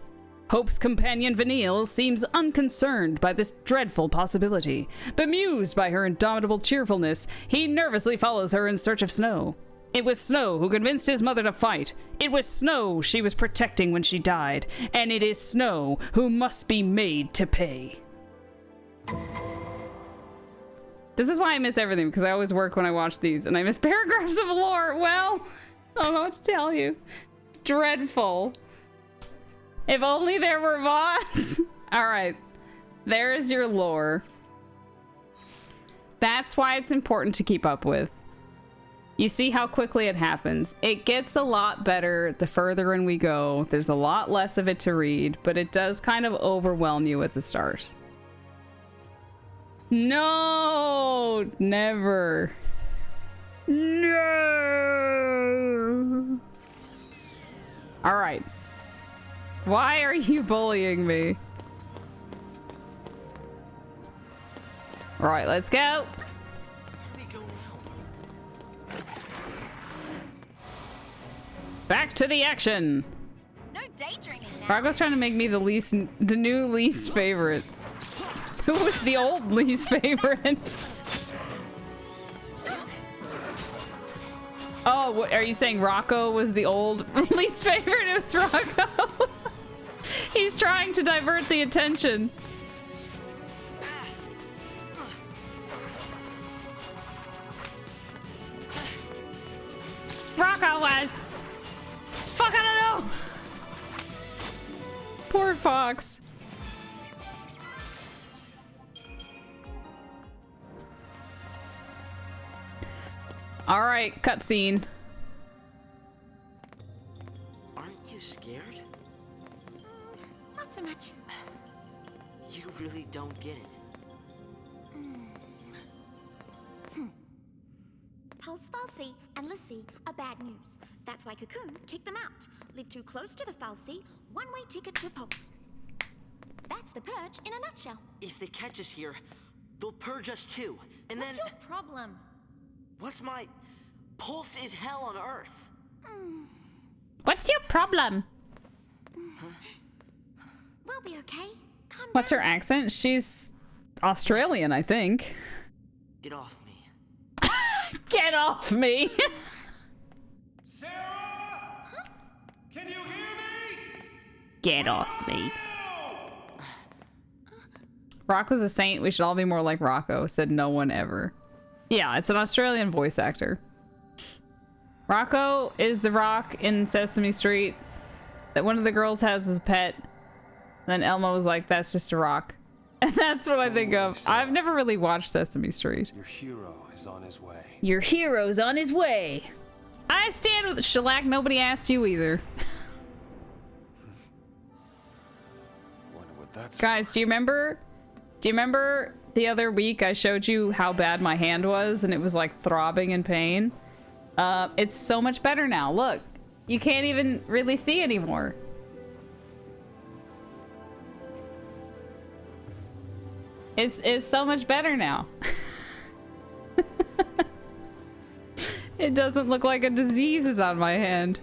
Hope's companion Vanille seems unconcerned by this dreadful possibility. Bemused by her indomitable cheerfulness, he nervously follows her in search of Snow. It was Snow who convinced his mother to fight. It was Snow she was protecting when she died. And it is Snow who must be made to pay. This is why I miss everything, because I always work when I watch these, and I miss paragraphs of lore. Well, I don't know what to tell you. Dreadful. If only there were VODs. Alright. There's your lore. That's why it's important to keep up with. You see how quickly it happens. It gets a lot better the further in we go. There's a lot less of it to read, but it does kind of overwhelm you at the start. No! Never. No! Alright. Why are you bullying me? All right, let's go. Back to the action. No daydreaming now. Rocco's trying to make me the new least favorite. Who was the old least favorite? Oh, what, are you saying Rocco was the old least favorite? It was Rocco. He's trying to divert the attention. Rocco was. Fuck, I don't know. Poor Fox. All right, cutscene. Aren't you scared? Not so much. You really don't get it. Pulse Fal'Cie and l'Cie are bad news. That's why Cocoon kicked them out. Live too close to the Fal'Cie, one-way ticket to Pulse. That's the purge in a nutshell. If they catch us here, they'll purge us too. And What's then... your problem? What's my... Pulse is hell on Earth. What's your problem? We'll be okay. Calm What's her down. accent? She's Australian, I think. Get off me. Get off me! Sarah! Can you hear me? Get off me. Rocco's a saint. We should all be more like Rocco, said no one ever. Yeah, it's an Australian voice actor. Rocco is the rock in Sesame Street that one of the girls has as a pet. Then Elmo was like, that's just a rock. And that's what I think of. I've never really watched Sesame Street. Your hero is on his way. Your hero's on his way. I stand with Shellac. Nobody asked you either. Wonder what that's Guys, do you remember the other week I showed you how bad my hand was and it was like throbbing in pain? It's so much better now. Look, you can't even really see anymore. It's so much better now. It doesn't look like a disease is on my hand.